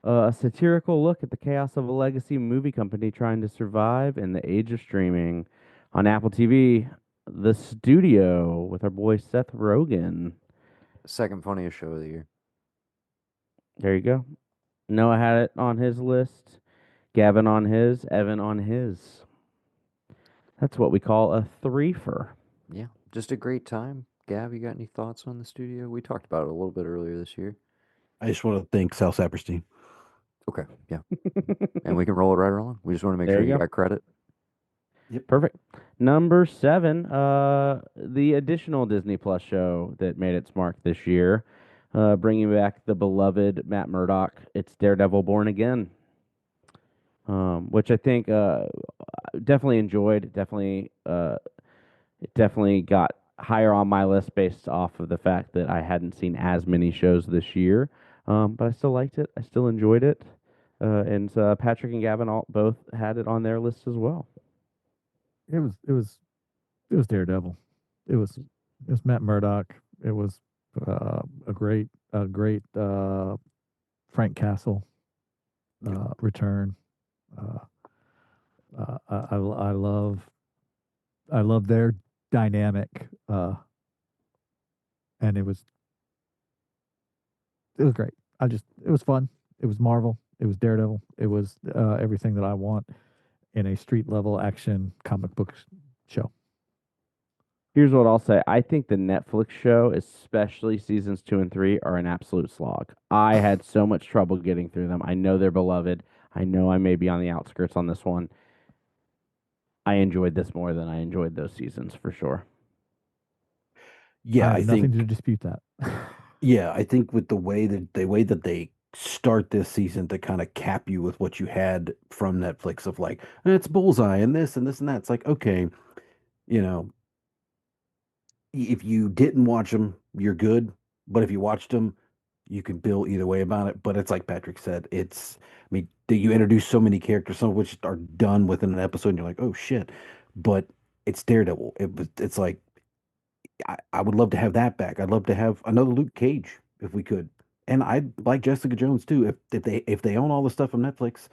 a satirical look at the chaos of a legacy movie company trying to survive in the age of streaming on Apple TV. The Studio with our boy Seth Rogen. Second funniest show of the year. There you go. Noah had it on his list. Gavin on his. Evan on his. That's what we call a threefer. Yeah, just a great time. Gav, you got any thoughts on the studio? We talked about it a little bit earlier this year. I just want to thank Sal Saperstein. Okay, yeah, and we can roll it right along. We just want to make There sure you you go. got credit. Perfect. Number 7, the additional Disney Plus show that made its mark this year, bringing back the beloved Matt Murdock. It's Daredevil Born Again, which I think definitely enjoyed. It definitely got higher on my list based off of the fact that I hadn't seen as many shows this year. But I still liked it. I still enjoyed it. And Patrick and Gavin both had it on their list as well. It was Daredevil. It was Matt Murdock. It was a great Frank Castle return. Uh, I love their dynamic, and it was great. It was fun. It was Marvel. It was Daredevil. It was everything that I want in a street level action comic book show. Here's what I'll say. I think the Netflix show, especially seasons 2 and 3, are an absolute slog. I had so much trouble getting through them. I know they're beloved. I know I may be on the outskirts on this one. I enjoyed this more than I enjoyed those seasons for sure. I Yeah, have I nothing to think dispute that. yeah, I think with the way that they start this season to kind of cap you with what you had from Netflix of like it's Bullseye and this and this and that. It's like okay, you know, if you didn't watch them, you're good. But if you watched them, you can feel either way about it. But it's like Patrick said, I mean, you introduce so many characters, some of which are done within an episode, and you're like, oh shit. But it's Daredevil. It's like I would love to have that back. I'd love to have another Luke Cage if we could. And I'd like Jessica Jones too. If they own all the stuff from Netflix,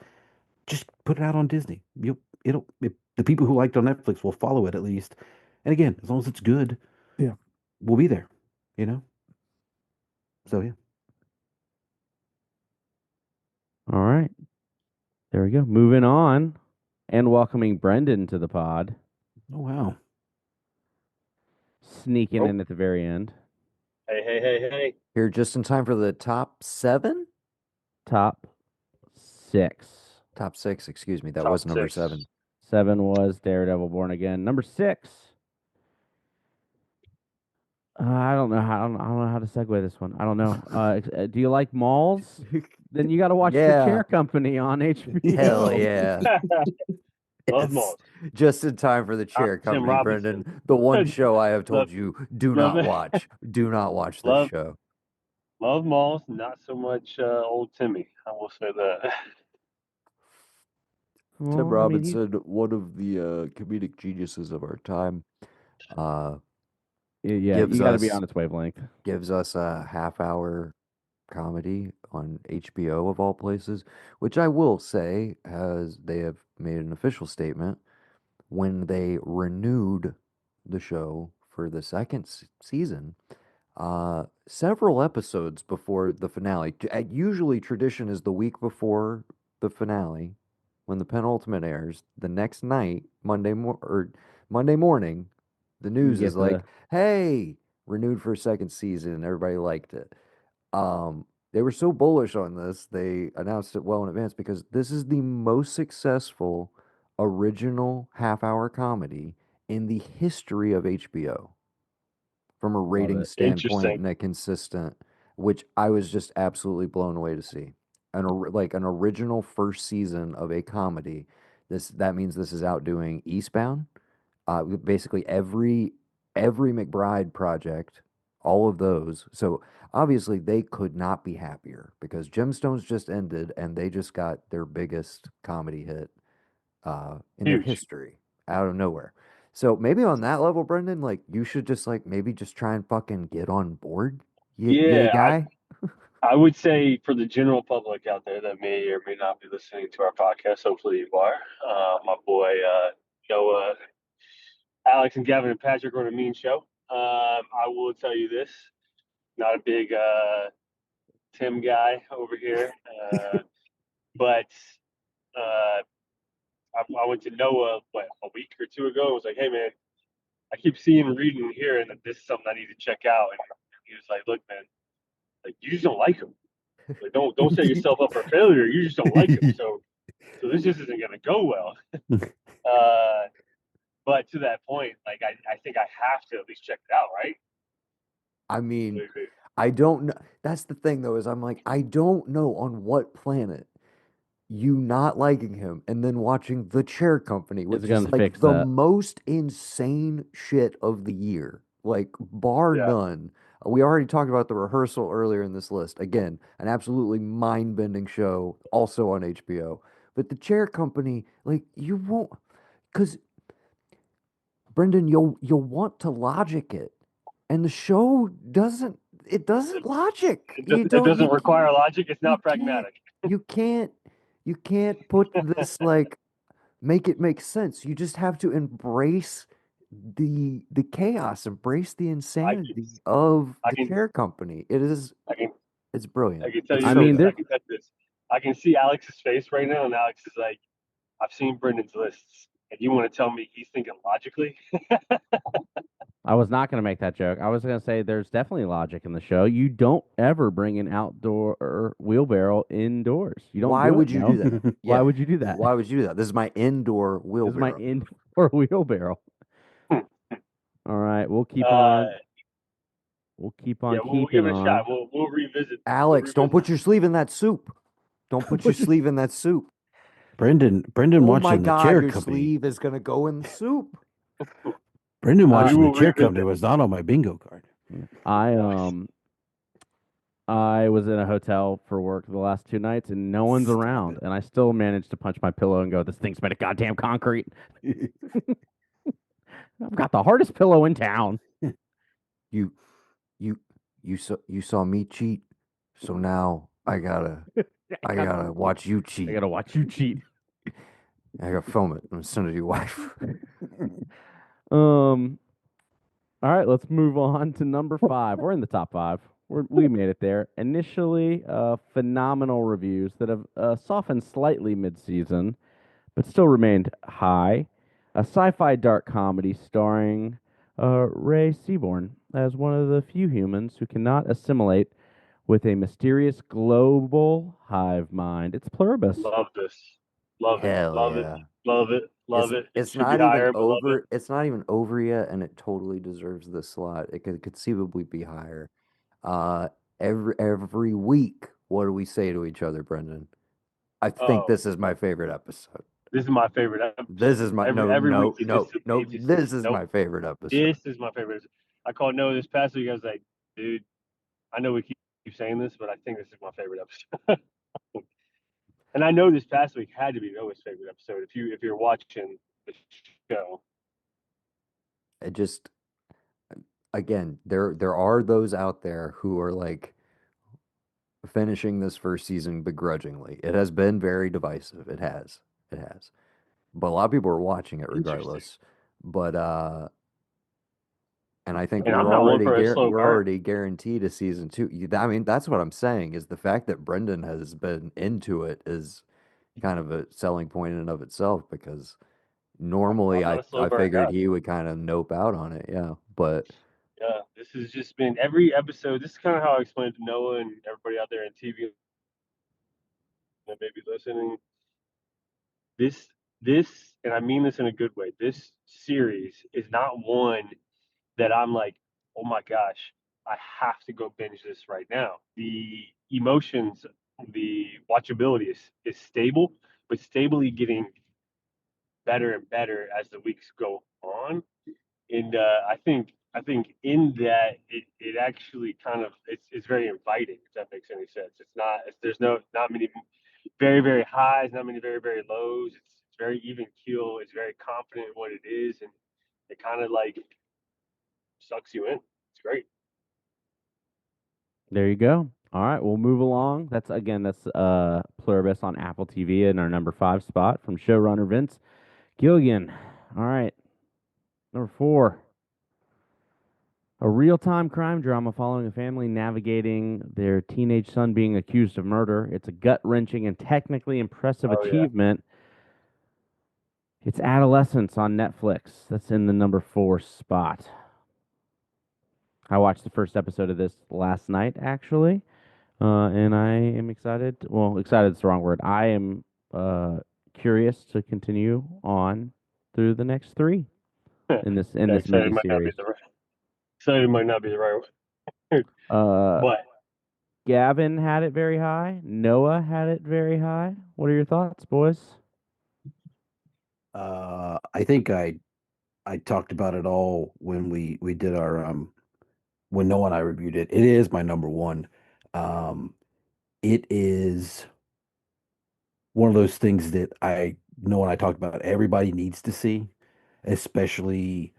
just put it out on Disney. The people who liked on Netflix will follow it at least. And again, as long as it's good, Yeah. we'll be there. You know. So yeah. All right. There we go. Moving on and welcoming Brendan to the pod. Oh wow. Sneaking Oh, in at the very end. hey. Here just in time for the top 7? Top 6. Top 6, excuse me. That Top was number 6. 7. 7 was Daredevil Born Again. Number 6. I don't know how. I don't know how to segue this one. I don't know. Do you like malls? Then you got to watch The Yeah. Chair Company on HBO. Hell yeah. Love Yes. malls. Just in time for the chair Tim company, Robinson. Brendan. The one show I have told Love, you do love not it. watch. Do not watch this Love, show. love malls. Not so much old Timmy. I will say that. Tim Well, I mean, Robinson, one of the comedic geniuses of our time, yeah, gives you got to be us on its wavelength. gives us a half-hour comedy on HBO of all places, which I will say they have made an official statement when they renewed the show for the second season, several episodes before the finale. Usually, tradition is the week before the finale, when the penultimate airs. The next night, Monday morning, the You news is get like, the "Hey, renewed for a second season," and everybody liked it. They were so bullish on this, they announced it well in advance because this is the most successful original half-hour comedy in the history of HBO from a love rating it. standpoint Interesting. and a consistent, which I was just absolutely blown away to see. Like an original first season of a comedy. That means this is outdoing Eastbound, basically every McBride project, all of those. So obviously they could not be happier because Gemstones just ended and they just got their biggest comedy hit in their Huge. history out of nowhere. So maybe on that level, Brendan, like you should just like maybe just try and fucking get on board. Yay, Yeah, guy. I would say for the general public out there that may or may not be listening to our podcast, hopefully you are. My boy Noah, Alex, and Gavin and Patrick are on a mean show. I will tell you this: not a big Tim guy over here, but uh, I went to Noah a week or two ago. I was like, "Hey man, I keep seeing, reading, and hearing that this is something I need to check out." And he was like, "Look, man, like you just don't like him. Like don't set yourself up for failure. You just don't like him. So this just isn't gonna go well." Uh, but to that point, like I think I have to at least check it out, right? I mean, I don't know. That's the thing though, is I'm like, I don't know on what planet you not liking him and then watching The Chair Company, It's which is gonna like fix the that. most insane shit of the year, like bar Yeah, none. We already talked about The Rehearsal earlier in this list. Again, an absolutely mind-bending show, also on HBO. But The Chair Company, like you won't, because Brendan, you'll want to logic it, and the show doesn't. it doesn't logic. It doesn't require logic. It's not pragmatic. You can't you can't put this like make it make sense. You just have to embrace the chaos, embrace the I can, insanity of I the can, chair company. I can, It's I brilliant. can tell It's you I so mean, this. good. I can tell you this. I can see Alex's face right now, and Alex is like, "I've seen Brendan's lists, and you want to tell me he's thinking logically?" I was not going to make that joke. I was going to say there's definitely logic in the show. You don't ever bring an outdoor wheelbarrow indoors. You don't Why do would it. you No. do that? Why Yeah. would you do that? Why would you do that? This is my indoor This is my wheelbarrow. indoor wheelbarrow. All right, we'll keep uh, on. We'll keep yeah, on we'll give keeping it a shot. on. We'll revisit. We'll Alex, don't revisit. put your sleeve in that soup. Don't put your sleeve in that soup. Brendan Oh my watching the God, chair your company. sleeve is gonna go in the soup. Brendan We watching the will chair revisit. company was not on my bingo card. I Nice. I was in a hotel for work the last 2 nights and no one's Stop around, it. and I still managed to punch my pillow and go, "This thing's made of goddamn concrete. I've got the hardest pillow in town." You you you saw me cheat, so now I gotta watch you I cheat. gotta watch you cheat. I gotta film it and send it to your wife. Um. All right, let's move on to number 5. We're in the top 5. We made it there. Initially, phenomenal reviews that have softened slightly mid-season, but still remained high. A sci-fi dark comedy starring Ray Seaborn as one of the few humans who cannot assimilate with a mysterious global hive mind. It's Pluribus. Love this. Love it. Hell Love it. yeah. Love it. Love it. It It's should be not even higher, but love it. over. It's not even over yet, and it totally deserves the slot. It could conceivably be higher. Uh, every week, what do we say to each other, Brendan? I think Oh, this is my favorite episode. this is my favorite This episode. is my Every week it just this is nope. my favorite episode. This is my favorite. I called Noah this past week. I was like, dude, I know we keep saying this, but I think this is my favorite episode. And I know this past week had to be Noah's favorite episode. If you're watching the show, It just again, there are those out there who are like finishing this first season begrudgingly. It has been very divisive. It has. It has. But a lot of people are watching it interesting. regardless. But and I think And I'm not one for a slow we're burn. already guaranteed a season 2. I mean, that's what I'm saying is the fact that Brendan has been into it is kind of a selling point in and of itself because normally I'm not a slow I burn figured guy. he would kind of nope out on it, yeah. But Yeah, this has just been every episode. This is kind of how I explained to Noah and everybody out there in TV that may be listening. This, and I mean this in a good way. This series is not one that I'm like, oh my gosh, I have to go binge this right now. The emotions, the watchability is stable, but stably getting better and better as the weeks go on. And I think in that it actually kind of it's very inviting, if that makes any sense. There's not many very highs, not many very lows. It's very even keel. It's very confident in what it is, and it kind of like sucks you in. It's great. There you go. All right, we'll move along. That's Pluribus on Apple TV in our number 5 spot from showrunner Vince Gilligan. All right, number 4. A real-time crime drama following a family navigating their teenage son being accused of murder. It's a gut-wrenching and technically impressive Oh yeah, achievement. It's Adolescence on Netflix. That's in the number 4 spot. I watched the first episode of this last night, actually, and I am excited. Well, excited is the wrong word. I am curious to continue on through the next 3 in this yeah. mini series. Excited might not be the right word, Uh, but Gavin had it very high. Noah had it very high. What are your thoughts, boys? I think I talked about it all when we did our when Noah and I reviewed it. It is my number one. It is one of those things that I know and I talked about everybody needs to see, especially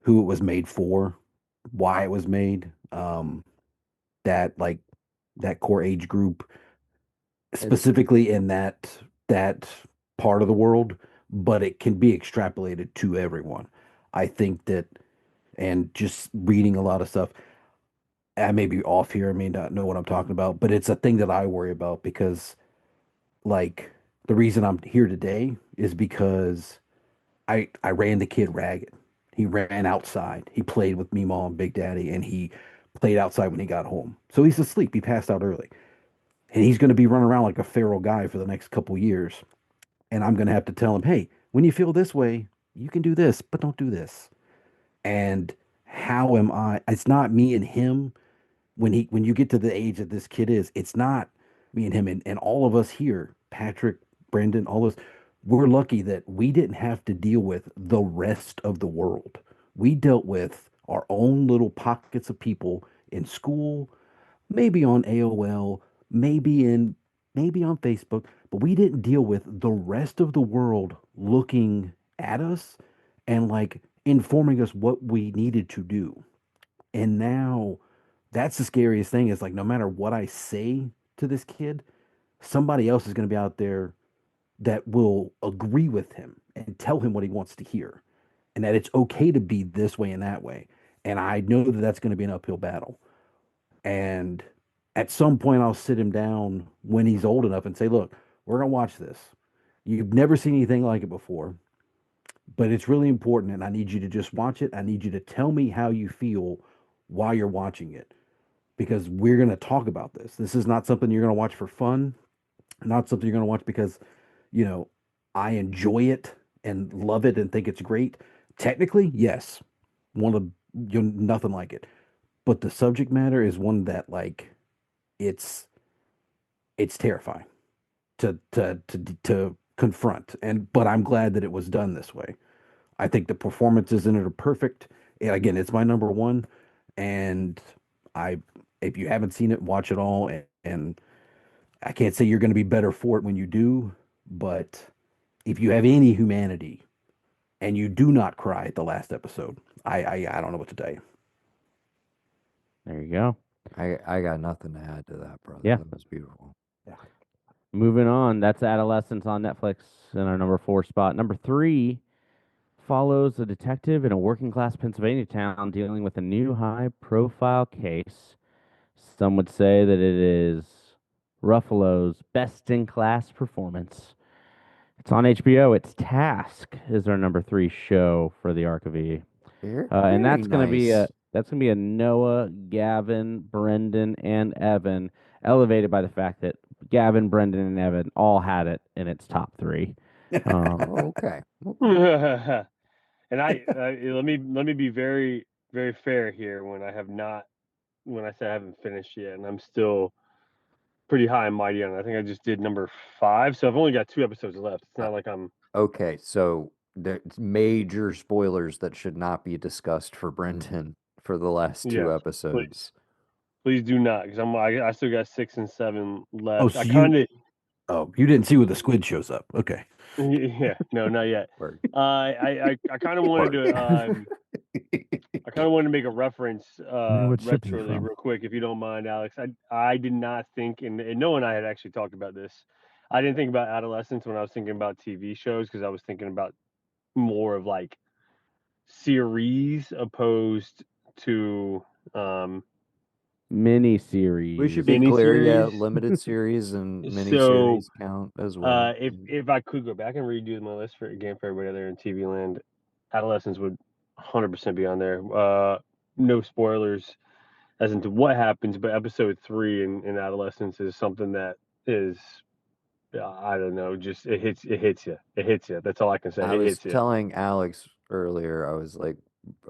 who it was made for, why it was made. that core age group, specifically in that part of the world, but it can be extrapolated to everyone. I think that, and just reading a lot of stuff, I may be off here, I may not know what I'm talking about, but it's a thing that I worry about because, like, the reason I'm here today is because I ran the kid ragged. He ran outside. He played with Meemaw and Big Daddy, and he played outside when he got home. So he's asleep. He passed out early. And he's going to be running around like a feral guy for the next couple years. And I'm going to have to tell him, hey, when you feel this way, you can do this, but don't do this. And how am I? It's not me and him. When you get to the age that this kid is, it's not me and him and all of us here, Patrick, Brendan, all those, we're lucky that we didn't have to deal with the rest of the world. We dealt with our own little pockets of people in school, maybe on AOL, maybe on Facebook, but we didn't deal with the rest of the world looking at us and like informing us what we needed to do. And now that's the scariest thing is like no matter what I say to this kid, somebody else is going to be out there that will agree with him and tell him what he wants to hear and that it's okay to be this way and that way. And I know that that's going to be an uphill battle. And at some point, I'll sit him down when he's old enough and say, look, we're going to watch this. You've never seen anything like it before, but it's really important. And I need you to just watch it. I need you to tell me how you feel while you're watching it because we're going to talk about this. This is not something you're going to watch for fun, not something you're going to watch because, you know, I enjoy it and love it and think it's great. Technically, yes, one of nothing like it. But the subject matter is one that like it's it's terrifying to confront. And but I'm glad that it was done this way. I think the performances in it are perfect. And again, it's my number one. And I if you haven't seen it, watch it all. And I can't say you're going to be better for it when you do, but if you have any humanity and you do not cry at the last episode, I don't know what to tell you. There you go. I got nothing to add to that, brother. Yeah. That was beautiful. Moving on, that's Adolescence on Netflix in our number 4 spot. Number 3 follows a detective in a working class Pennsylvania town dealing with a new high profile case. Some would say that it is Ruffalo's best in class performance. It's on HBO. It's Task is our number 3 show for the ARK of E. And Very that's gonna be nice. a Noah, Gavin, Brendan, and Evan, elevated by the fact that Gavin, Brendan, and Evan all had it in its top 3. Oh, okay. And let me be very very fair here when I say I haven't finished yet, and I'm still pretty high and mighty on it. I think I just did number 5, so I've only got 2 episodes left. It's not like I'm Okay, so there's major spoilers that should not be discussed for Brendan for the last 2 yes, episodes. please do not because I still got 6 and 7 left. Oh, so I kind of you didn't see where the squid shows up. Okay. yeah, no, not yet. Word. I kind of wanted to I kind of wanted to make a reference what ship is he retroly from? real quick, if you don't mind, Alex. I did not think, and Noah and I had actually talked about this. I didn't think about adolescence when I was thinking about TV shows because I was thinking about more of like series opposed to Mini series. We should be clear, yeah, miniseries. limited series and So, miniseries count as well. if I could go back and redo my list for again for everybody there in TV land, adolescence would 100% be on there. No spoilers as into what happens, but episode 3 in adolescence is something that is I don't know, just it hits you. It hits you. That's all I can say. I It was hits you. telling Alex earlier, I was like,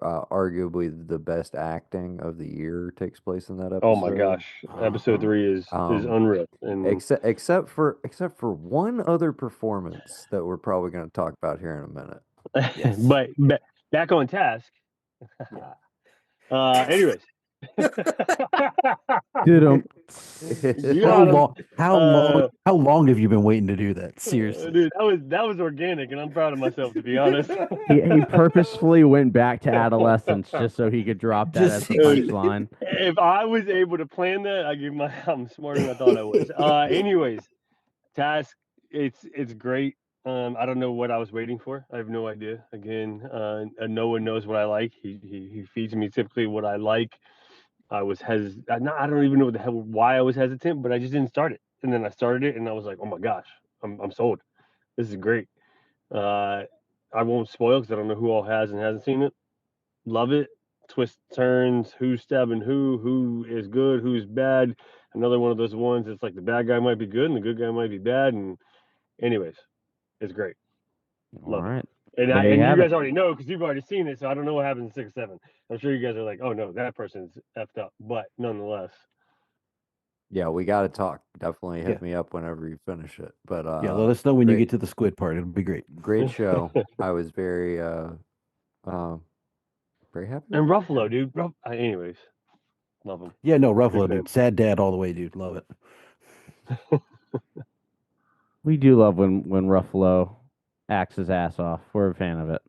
arguably the best acting of the year takes place in that episode. Oh my gosh, episode 3 is unreal. And except for one other performance that we're probably going to talk about here in a minute. but back on task. Anyways, Dude, You How got him. long? How long? How long have you been waiting to do that? Seriously. Dude, that was organic, and I'm proud of myself, to be honest. he purposefully went back to adolescence just so he could drop that as Just the punchline. If I was able to plan that, I'm smarter than I thought I was. Anyways, task, it's great. I don't know what I was waiting for. I have no idea. Again, no one knows what I like. He feeds me typically what I like. I was hesitant. I don't even know what the hell why I was hesitant, but I just didn't start it. And then I started it, and I was like, oh my gosh, I'm sold. This is great. I won't spoil because I don't know who all has and hasn't seen it. Love it. Twists, turns, who's stabbing who is good, who's bad. Another one of those ones. It's like the bad guy might be good and the good guy might be bad. And anyways, it's great. All Love it. right. And There you you have guys it. already know because you've already seen it. So I don't know what happens in 6 or 7. I'm sure you guys are like, oh no, that person's effed up. But nonetheless, Yeah, we got to talk. Definitely Yeah. hit me up whenever you finish it. But Yeah, let us know when you great, get to the squid part. It'll be great. great show. I was very very happy with and it. Ruffalo, dude. Anyways, love him. Yeah, no, Big Ruffalo, fan. dude. Sad dad all the way, dude. Love it. We do love when Ruffalo acts his ass off. We're a fan of it.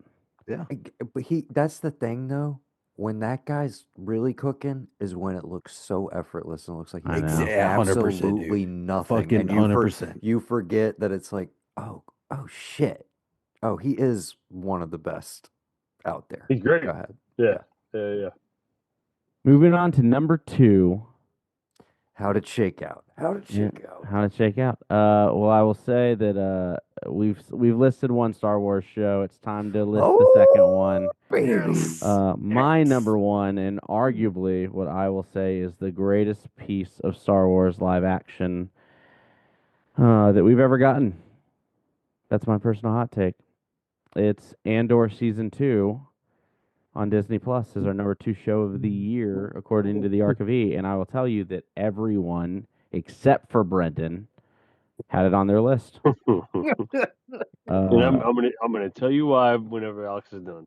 Yeah. But that's the thing though. When that guy's really cooking is when it looks so effortless and it looks like he's I know. doing Yeah, 100%, absolutely dude. nothing. Fucking And 100%. you forget that it's like, oh shit. Oh, he is one of the best out there. He's great. Go ahead. Yeah. Yeah. Moving on to number 2. How'd it shake out? How'd it Yeah, shake out? how did it shake out? Well, I will say that we've listed one Star Wars show. It's time to list the second one. Baby. My number one, and arguably what I will say is the greatest piece of Star Wars live action that we've ever gotten. That's my personal hot take. It's Andor season 2 on Disney Plus is our number 2 show of the year according to the ARK of E, and I will tell you that everyone except for Brendan had it on their list. And I'm gonna tell you why whenever Alex is done.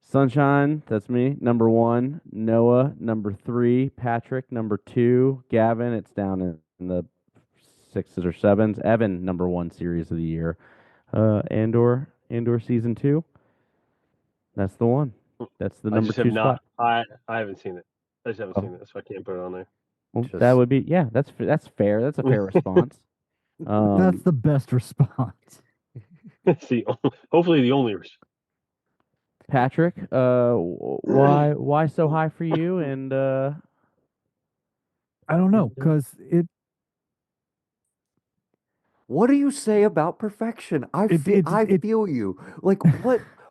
Sunshine, that's me. Number 1, Noah. Number 3, Patrick. Number 2, Gavin. It's down in the 6s or 7s. Evan, number 1 series of the year. Andor season 2. That's the one. That's the number 2 spot. I haven't seen it. I just haven't Oh. seen it, so I can't put it on there. Well, that would be that's fair. That's a fair response. That's the best response. See, hopefully the only. Patrick, why so high for you? And I don't know because it What do you say about perfection? I feel you. Like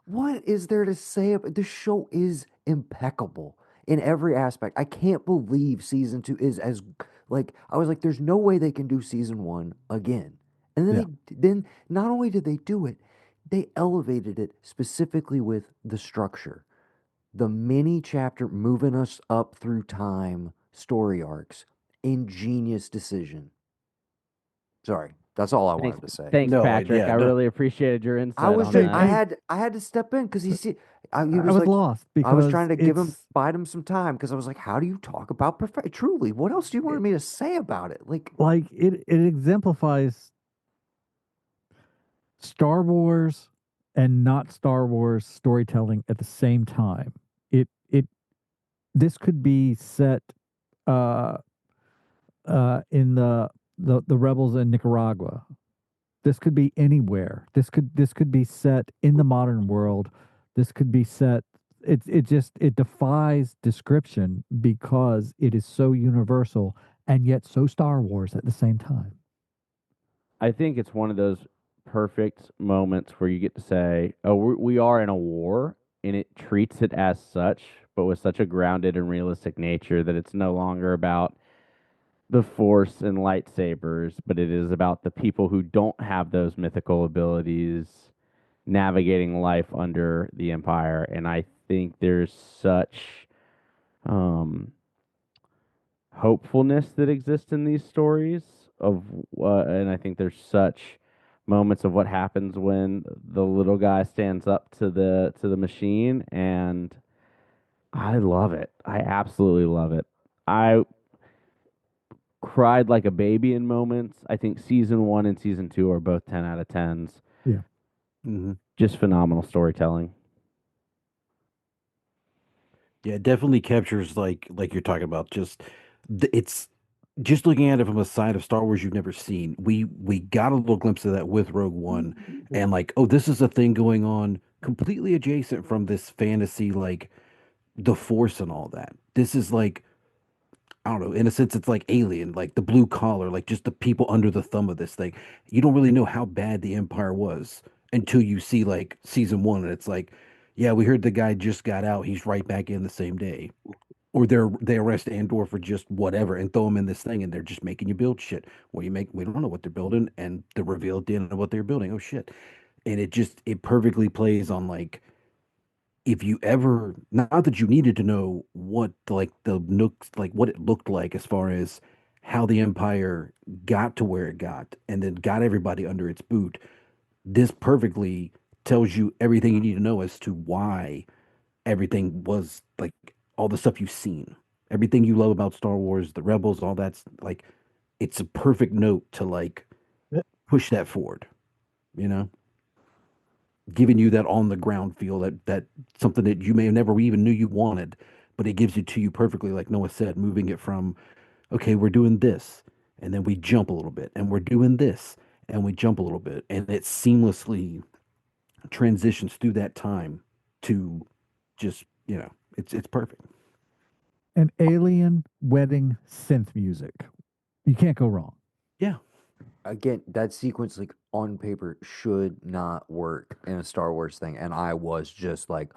what is there to say about this show is impeccable in every aspect. I can't believe season 2 is as like I was like there's no way they can do season 1 again. And then then not only did they do it, they elevated it specifically with the structure. The mini chapter moving us up through time story arcs. Ingenious decision. Sorry. That's all I wanted to say. Thanks, No, Patrick. yeah, I no. really appreciated your insight. I was on just, that. I had to step in because he I was was like, lost because I was trying to it's bide him some time because I was like, how do you talk about perfection? Truly, what else do you want me to say about it? Like, it exemplifies Star Wars and not Star Wars storytelling at the same time. It this could be set in the rebels in Nicaragua. This could be anywhere. This could be set in the modern world. This could be set. It defies description because it is so universal and yet so Star Wars at the same time. I think it's one of those perfect moments where you get to say, "Oh, we are in a war," and it treats it as such, but with such a grounded and realistic nature that it's no longer about the Force and lightsabers, but it is about the people who don't have those mythical abilities navigating life under the Empire. And I think there's such hopefulness that exists in these stories and I think there's such moments of what happens when the little guy stands up to the machine, and I love it. I absolutely love it. I cried like a baby in moments. I think season 1 and season 2 are both 10 out of 10s. Yeah. Mhm. Just phenomenal storytelling. Yeah, it definitely captures like you're talking about. Just it's just looking at it from a side of Star Wars you've never seen. We got a little glimpse of that with Rogue One, and like, oh, this is a thing going on completely adjacent from this fantasy, like the Force and all that. This is like, I don't know, in a sense, it's like Alien, like the blue collar, like just the people under the thumb of this thing. You don't really know how bad the Empire was until you see like season one, and it's like, yeah, we heard the guy just got out. He's right back in the same day. Or they arrest Andor for just whatever and throw him in this thing, and they're just making you build shit. Well, we don't know what they're building, and the reveal at the end of what they're building. Oh shit! And it perfectly plays on like, if you ever, not that you needed to know what like the nooks, like what it looked like as far as how the empire got to where it got and then got everybody under its boot, this perfectly tells you everything you need to know as to why everything was like, all the stuff you've seen, everything you love about Star Wars, the rebels, all that's like, it's a perfect note to like push that forward, you know, giving you that on the ground feel, that something that you may have never even knew you wanted, but it gives it to you perfectly, like Noah said, moving it from, okay, we're doing this, and then we jump a little bit, and we're doing this, and we jump a little bit, and it seamlessly transitions through that time to just, it's perfect. And alien wedding synth music. You can't go wrong. Yeah. Again, that sequence, like on paper, should not work in a Star Wars thing, and I was just like,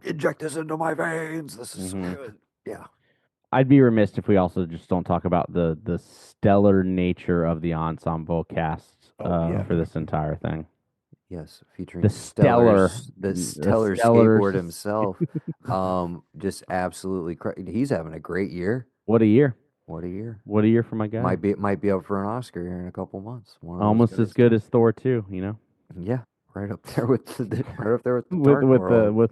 inject this into my veins. This is so Mhm. good. Yeah. I'd be remiss if we also just don't talk about the stellar nature of the ensemble cast Oh yeah. for this entire thing. Yes, featuring The stellar, The the stellar stellar. skateboard himself. Just absolutely he's having a great year. What a year! What a year. What a year for my guy. Might be up for an Oscar here in a couple months. One of those Almost as guys. good as Thor 2, you know. Yeah, right up there with right up there with the with Dark with the World. with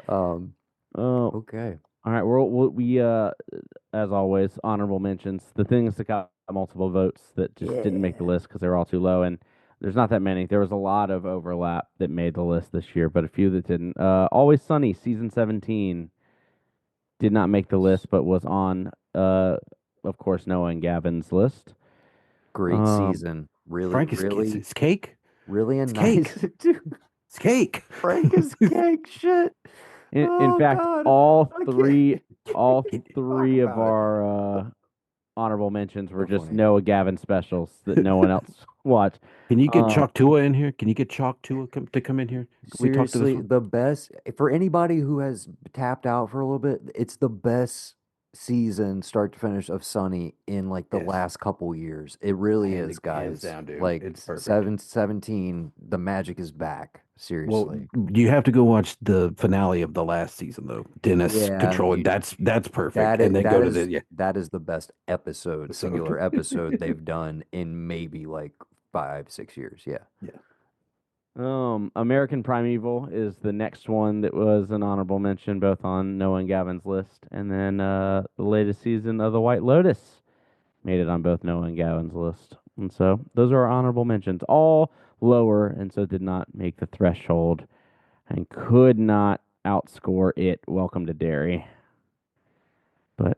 Um, oh okay. all right, we as always, honorable mentions, the things that got multiple votes that just didn't make the Yeah. list because they were all too low, and there's not that many. There was a lot of overlap that made the list this year, but a few that didn't. Always Sunny season 17 did not make the list, but was on of course, Noah and Gavin's list. Great Um, season. Really, Frank is really, it's cake. really a It's cake. nice dude. It's cake. Frank is cake shit. in Oh fact, God. all I three all can't talk three of about it. our honorable mentions were So just funny. Noah Gavin specials that no one else watched. Can you get Um, Chalk Tua in here? Can you get Chalk Tua to come in here? Can we talk to this Seriously, one? the best for anybody who has tapped out for a little bit, it's the best season start to finish of Sunny in like the Yes. last couple years. It really is, Hands guys. down, dude. Like It's perfect. 717, the magic is back. Well, Seriously. you have to go watch the finale of the last season though. Dennis Yeah, controlling. That's perfect. that And is, then go to the, yeah. that is the best episode, So singular episode they've done in maybe like 5, 6 years. Yeah. yeah. American Primeval is the next one that was an honorable mention, both on Noah and Gavin's list, and then the latest season of The White Lotus made it on both Noah and Gavin's list. And so those are our honorable mentions, all lower, and so did not make the threshold and could not outscore it. Welcome to Derry. But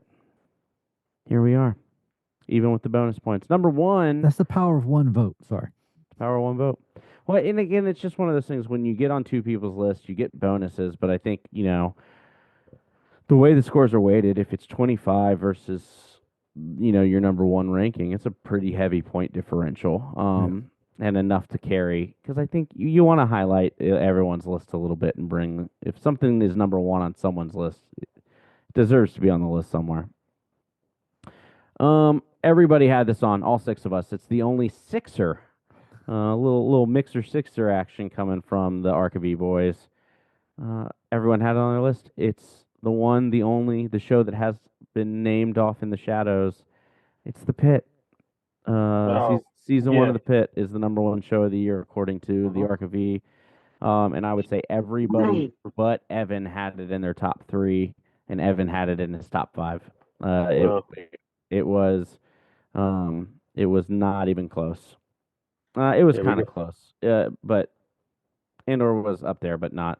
here we are, even with the bonus points. Number one, That's the power of one vote. Sorry. power of one vote. Well, and again, it's just one of those things when you get on two people's lists, you get bonuses. But I think, the way the scores are weighted, if it's 25 versus, your number one ranking, it's a pretty heavy point differential. And enough to carry, because I think you want to highlight everyone's list a little bit and bring, if something is number one on someone's list, it deserves to be on the list somewhere. Everybody had this on, all six of us. It's the only sixer. Little mixer sixer action coming from the ARK of E boys. Everyone had it on their list. It's the one, the only, the show that has been named off in the shadows. It's The Pit. Season one of The Pit is the number one show of the year according to the ARK of E. And I would say everybody but Evan had it in their top three, and Evan had it in his top five. Well, It was it was not even close. It was yeah, we kind of can. close. But Andor was up there, but not.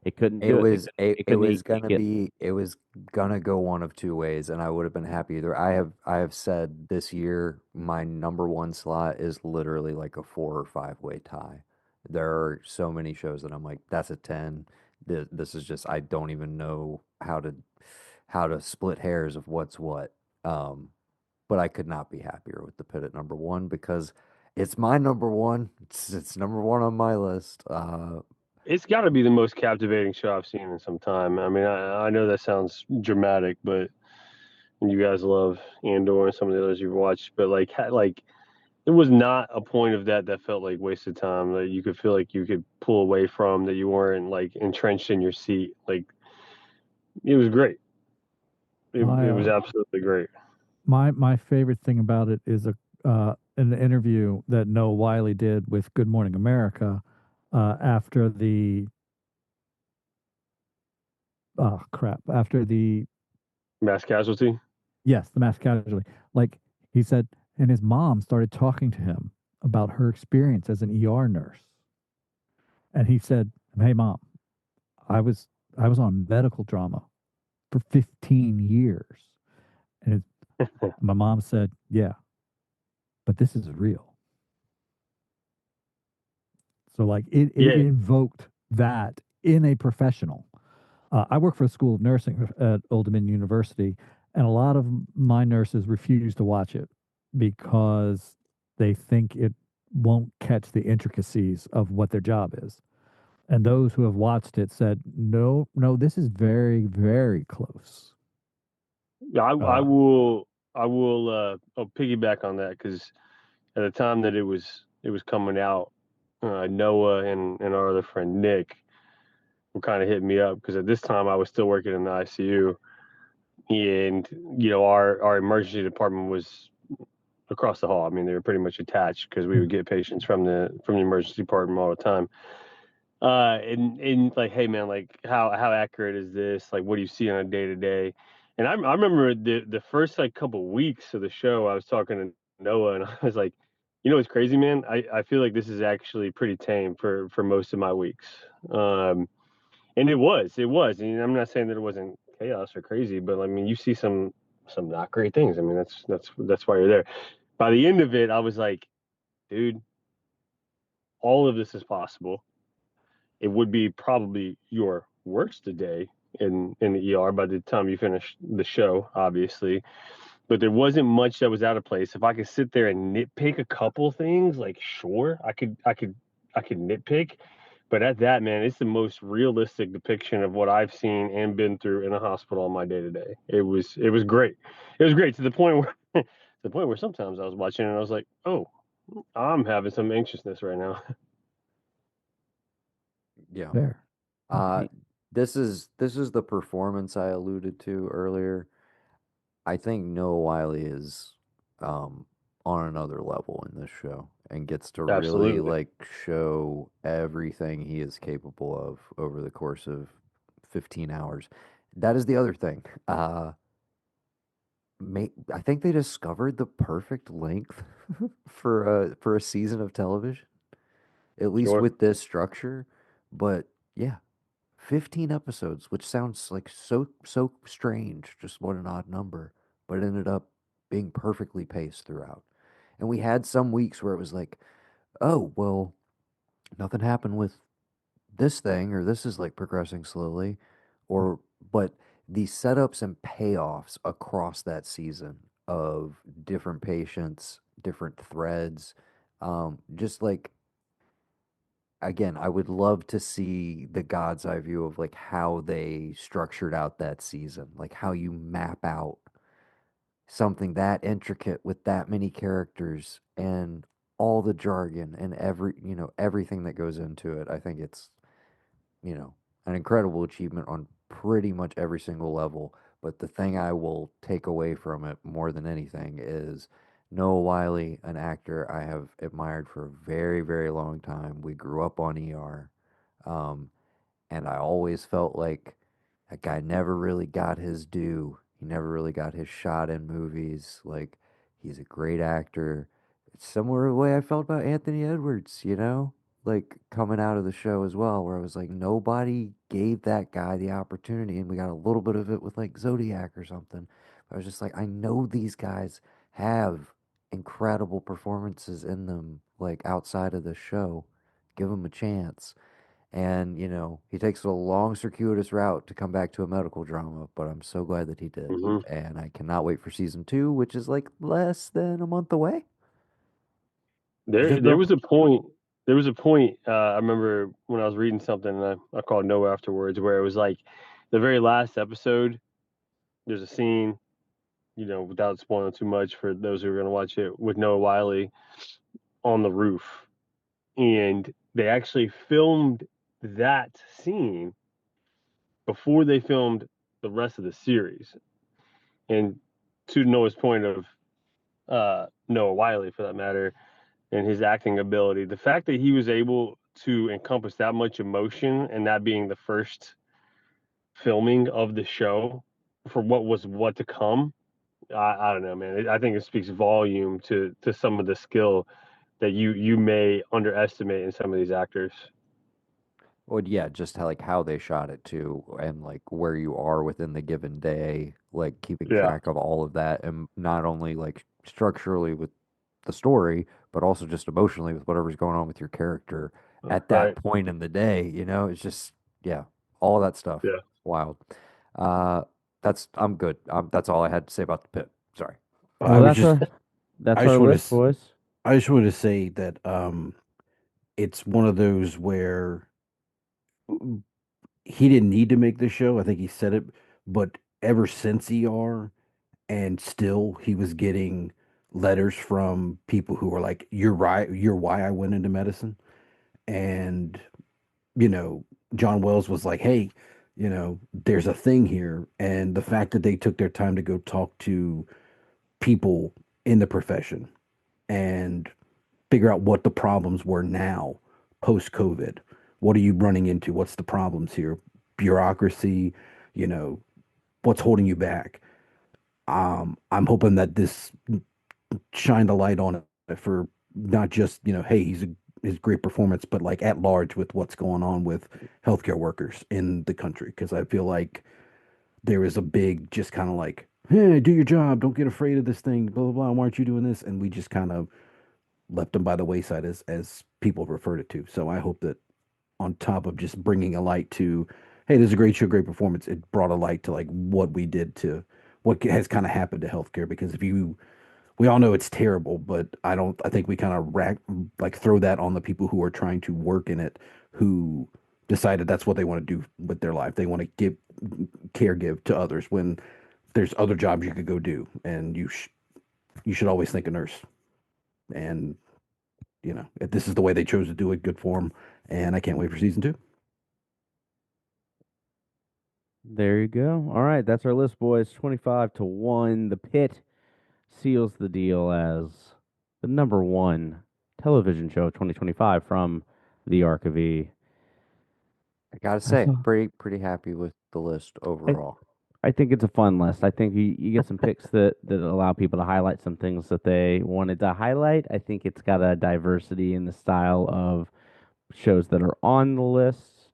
It couldn't It do it. was it, It it couldn't was make gonna it. be it was gonna go one of two ways, and I would have been happy either. I have said this year my number one slot is literally like a 4 or 5 way tie. There are so many shows that I'm like, that's a 10. This is just I don't even know how to split hairs of what's what. Um, but I could not be happier with the pit at number one because it's my number one. It's number one on my list. It's got to be the most captivating show I've seen in some time. I mean, I know that sounds dramatic, but you guys love Andor and some of the others you've watched, but like it was not a point of that felt like wasted time that you could feel like you could pull away from, that you weren't like entrenched in your seat. Like it was great. My It was absolutely great. my favorite thing about it is an interview that Noah Wiley did with Good Morning America after the after the Mass casualty. yes, the mass casualty. Like he said, and his mom started talking to him about her experience as an ER nurse, and he said, "Hey, mom, I was I was on medical drama for 15 years," and my mom said, "Yeah, but this is real." So like it Yeah. invoked that in a professional. I work for a school of nursing at Old Dominion University, and a lot of my nurses refuse to watch it because they think it won't catch the intricacies of what their job is. And those who have watched it said, no, no, this is very, very close. Yeah, I Uh, will. I'll piggyback on that because at the time that it was coming out, Noah and our other friend Nick were kind of hitting me up because at this time I was still working in the ICU, and our emergency department was across the hall. I mean, they were pretty much attached because we yeah, would get patients from the emergency department all the time. And like, hey man, like how accurate is this? Like, what do you see on a day to day? And I remember the first like couple weeks of the show, I was talking to Noah, and I was like, what's crazy, man? I feel like this is actually pretty tame for most of my weeks. And it was. And I'm not saying that it wasn't chaos or crazy, but I mean, you see some not great things. I mean, that's why you're there. By the end of it, I was like, dude, all of this is possible. It would be probably your worst day in the ER by the time you finish the show, obviously. But there wasn't much that was out of place. If I could sit there and nitpick a couple things, like sure, I could nitpick. But at that, man, it's the most realistic depiction of what I've seen and been through in a hospital on my day to day. It was great. It was great to the point where to the point where sometimes I was watching and I was like, oh, I'm having some anxiousness right now. yeah. fair. Uh, this is the performance I alluded to earlier. I think Noah Wiley is on another level in this show and gets to really Absolutely. like show everything he is capable of over the course of 15 hours. That is the other thing. I think they discovered the perfect length for a season of television, at least Sure. with this structure. But yeah, 15 episodes, which sounds like so strange, just what an odd number, but it ended up being perfectly paced throughout. And we had some weeks where it was like, oh, well, nothing happened with this thing, or this is like progressing slowly, or but the setups and payoffs across that season of different patients, different threads, just like again, I would love to see the God's eye view of like how they structured out that season, like how you map out something that intricate with that many characters and all the jargon and everything that goes into it. I think it's, an incredible achievement on pretty much every single level. But the thing I will take away from it more than anything is Noah Wiley, an actor I have admired for a very, very long time. We grew up on ER. Um, and I always felt like that guy never really got his due. He never really got his shot in movies. Like, he's a great actor. It's similar to the way I felt about Anthony Edwards, you know? Like, coming out of the show as well, where I was like, nobody gave that guy the opportunity, and we got a little bit of it with like Zodiac or something. I was just like, I know these guys have incredible performances in them, like outside of the show. Give them a chance. And, you know, he takes a long, circuitous route to come back to a medical drama, but I'm so glad that he did. Hmm. And I cannot wait for season two, which is like less than a month away. Is it There though? was a point. There was a point. I remember when I was reading something, and I called Noah afterwards, where it was like the very last episode. There's a scene, without spoiling too much for those who are going to watch it, with Noah Wiley on the roof, and they actually filmed that scene before they filmed the rest of the series. And to Noah's point of Noah Wiley, for that matter, and his acting ability, the fact that he was able to encompass that much emotion and that being the first filming of the show for what to come, I don't know, man. I think it speaks volume to some of the skill that you may underestimate in some of these actors. Well, yeah, just how they shot it too, and like where you are within the given day, like keeping Yeah, track of all of that, and not only like structurally with the story, but also just emotionally with whatever's going on with your character at that right. point in the day. You know, it's just yeah, all that stuff. Yeah. Wild. Uh, I'm good. That's all I had to say about the pit. Sorry. I Well, was just that's I just our want list, to boys. I just wanted to say that it's one of those where he didn't need to make the show. I think he said it, but ever since ER and still he was getting letters from people who were like, "You're right, you're why I went into medicine." And you know, John Wells was like, "Hey, there's a thing here." And the fact that they took their time to go talk to people in the profession and figure out what the problems were now post COVID. What are you running into? What's the problems here? Bureaucracy, you know, what's holding you back? I'm hoping that this shined a light on it for not just, hey, his great performance, but like at large with what's going on with healthcare workers in the country. Because I feel like there is a big, just kind of like, hey, do your job, don't get afraid of this thing, blah blah blah. Why aren't you doing this? And we just kind of left them by the wayside as people referred it to. So I hope that on top of just bringing a light to, hey, this is a great show, great performance, it brought a light to like what we did to what has kind of happened to healthcare. Because we all know it's terrible, but I think we kind of like throw that on the people who are trying to work in it, who decided that's what they want to do with their life. They want to give to others when there's other jobs you could go do, and you should always think a nurse. And if this is the way they chose to do it, good for them. And I can't wait for season two. There you go. All right, that's our list, boys. 25-1. The Pit seals the deal as the number one television show of 2025 from the ARK of E. I gotta I say, saw. pretty happy with the list I, overall. I think it's a fun list. I think you get some picks that allow people to highlight some things that they wanted to highlight. I think it's got a diversity in the style of shows that are on the list.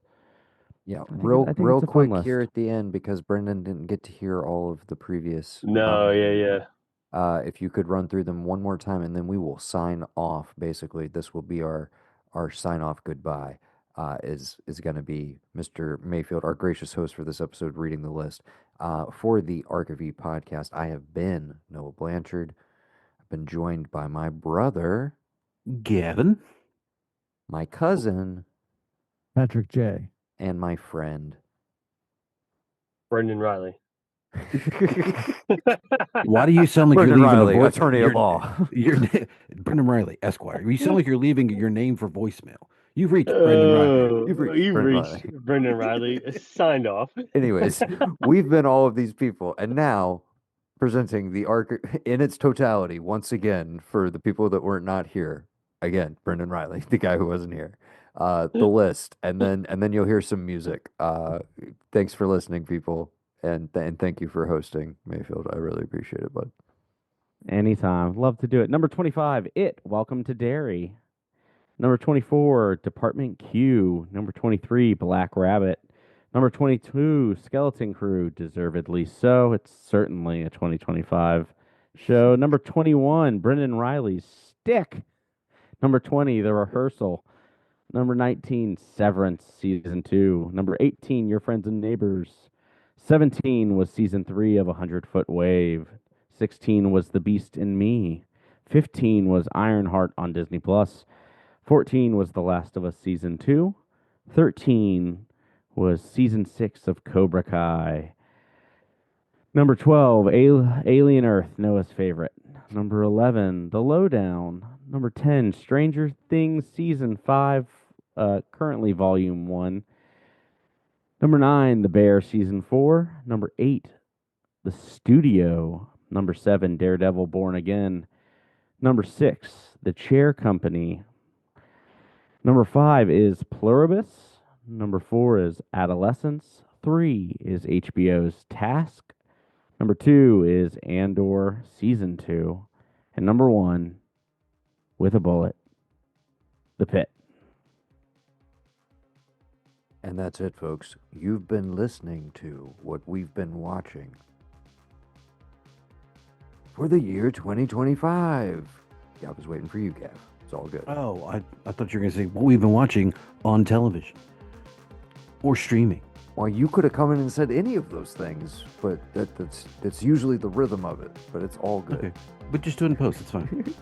Yeah, I think real it's a fun quick here list. at the end because Brendan didn't get to hear all of the previous. No, yeah. If you could run through them one more time, and then we will sign off. Basically, this will be our sign off goodbye. Is going to be Mr. Mayfield, our gracious host for this episode, reading the list. For the Arc of E podcast, I have been Noah Blanchard. I've been joined by my brother, Gavin. my cousin, Patrick J. and my friend. Brendan Riley. Why do you sound like Brendan you're leaving Riley, attorney at law. your Brendan Riley, Esquire? You sound like you're leaving your name for voicemail. You've reached Brendan Riley. You've Oh, reached you Brendan Riley. reached Brendan Riley. Signed off. Anyways, we've been all of these people, and now presenting the arc in its totality once again for the people that were not here. Again, Brendan Riley, the guy who wasn't here. the list, and then you'll hear some music. Thanks for listening, people, and thank you for hosting, Mayfield. I really appreciate it, bud. Anytime. Love to do it. Number 25, Welcome to Derry. Number 24, Department Q. Number 23, Black Rabbit. Number 22, Skeleton Crew, deservedly so. It's certainly a 2025 show. Number 21, Brendan Riley's Stick. Number 20, The Rehearsal. Number 19, Severance, Season 2. Number 18, Your Friends and Neighbors. 17 was Season 3 of 100-Foot Wave. 16 was The Beast in Me. 15 was Ironheart on Disney+. 14 was The Last of Us Season 2. 13 was Season 6 of Cobra Kai. Number 12, Alien Earth, Noah's favorite. Number 11, The Lowdown. Number 10, Stranger Things Season 5, currently Volume 1. Number 9, The Bear Season 4. Number 8, The Studio. Number 7, Daredevil Born Again. Number 6, The Chair Company. Number 5 is Pluribus. Number 4 is Adolescence. 3 is HBO's Task. Number 2 is Andor Season 2. And number 1, with a bullet, The Pit. And that's it, folks. You've been listening to what we've been watching for the year 2025. Yeah, I was waiting for you, Gav. It's all good. Oh, I thought you were going to say what we've been watching on television or streaming. Well, you could have come in and said any of those things, but that's usually the rhythm of it. But it's all good. Okay, but just do it in post. It's fine.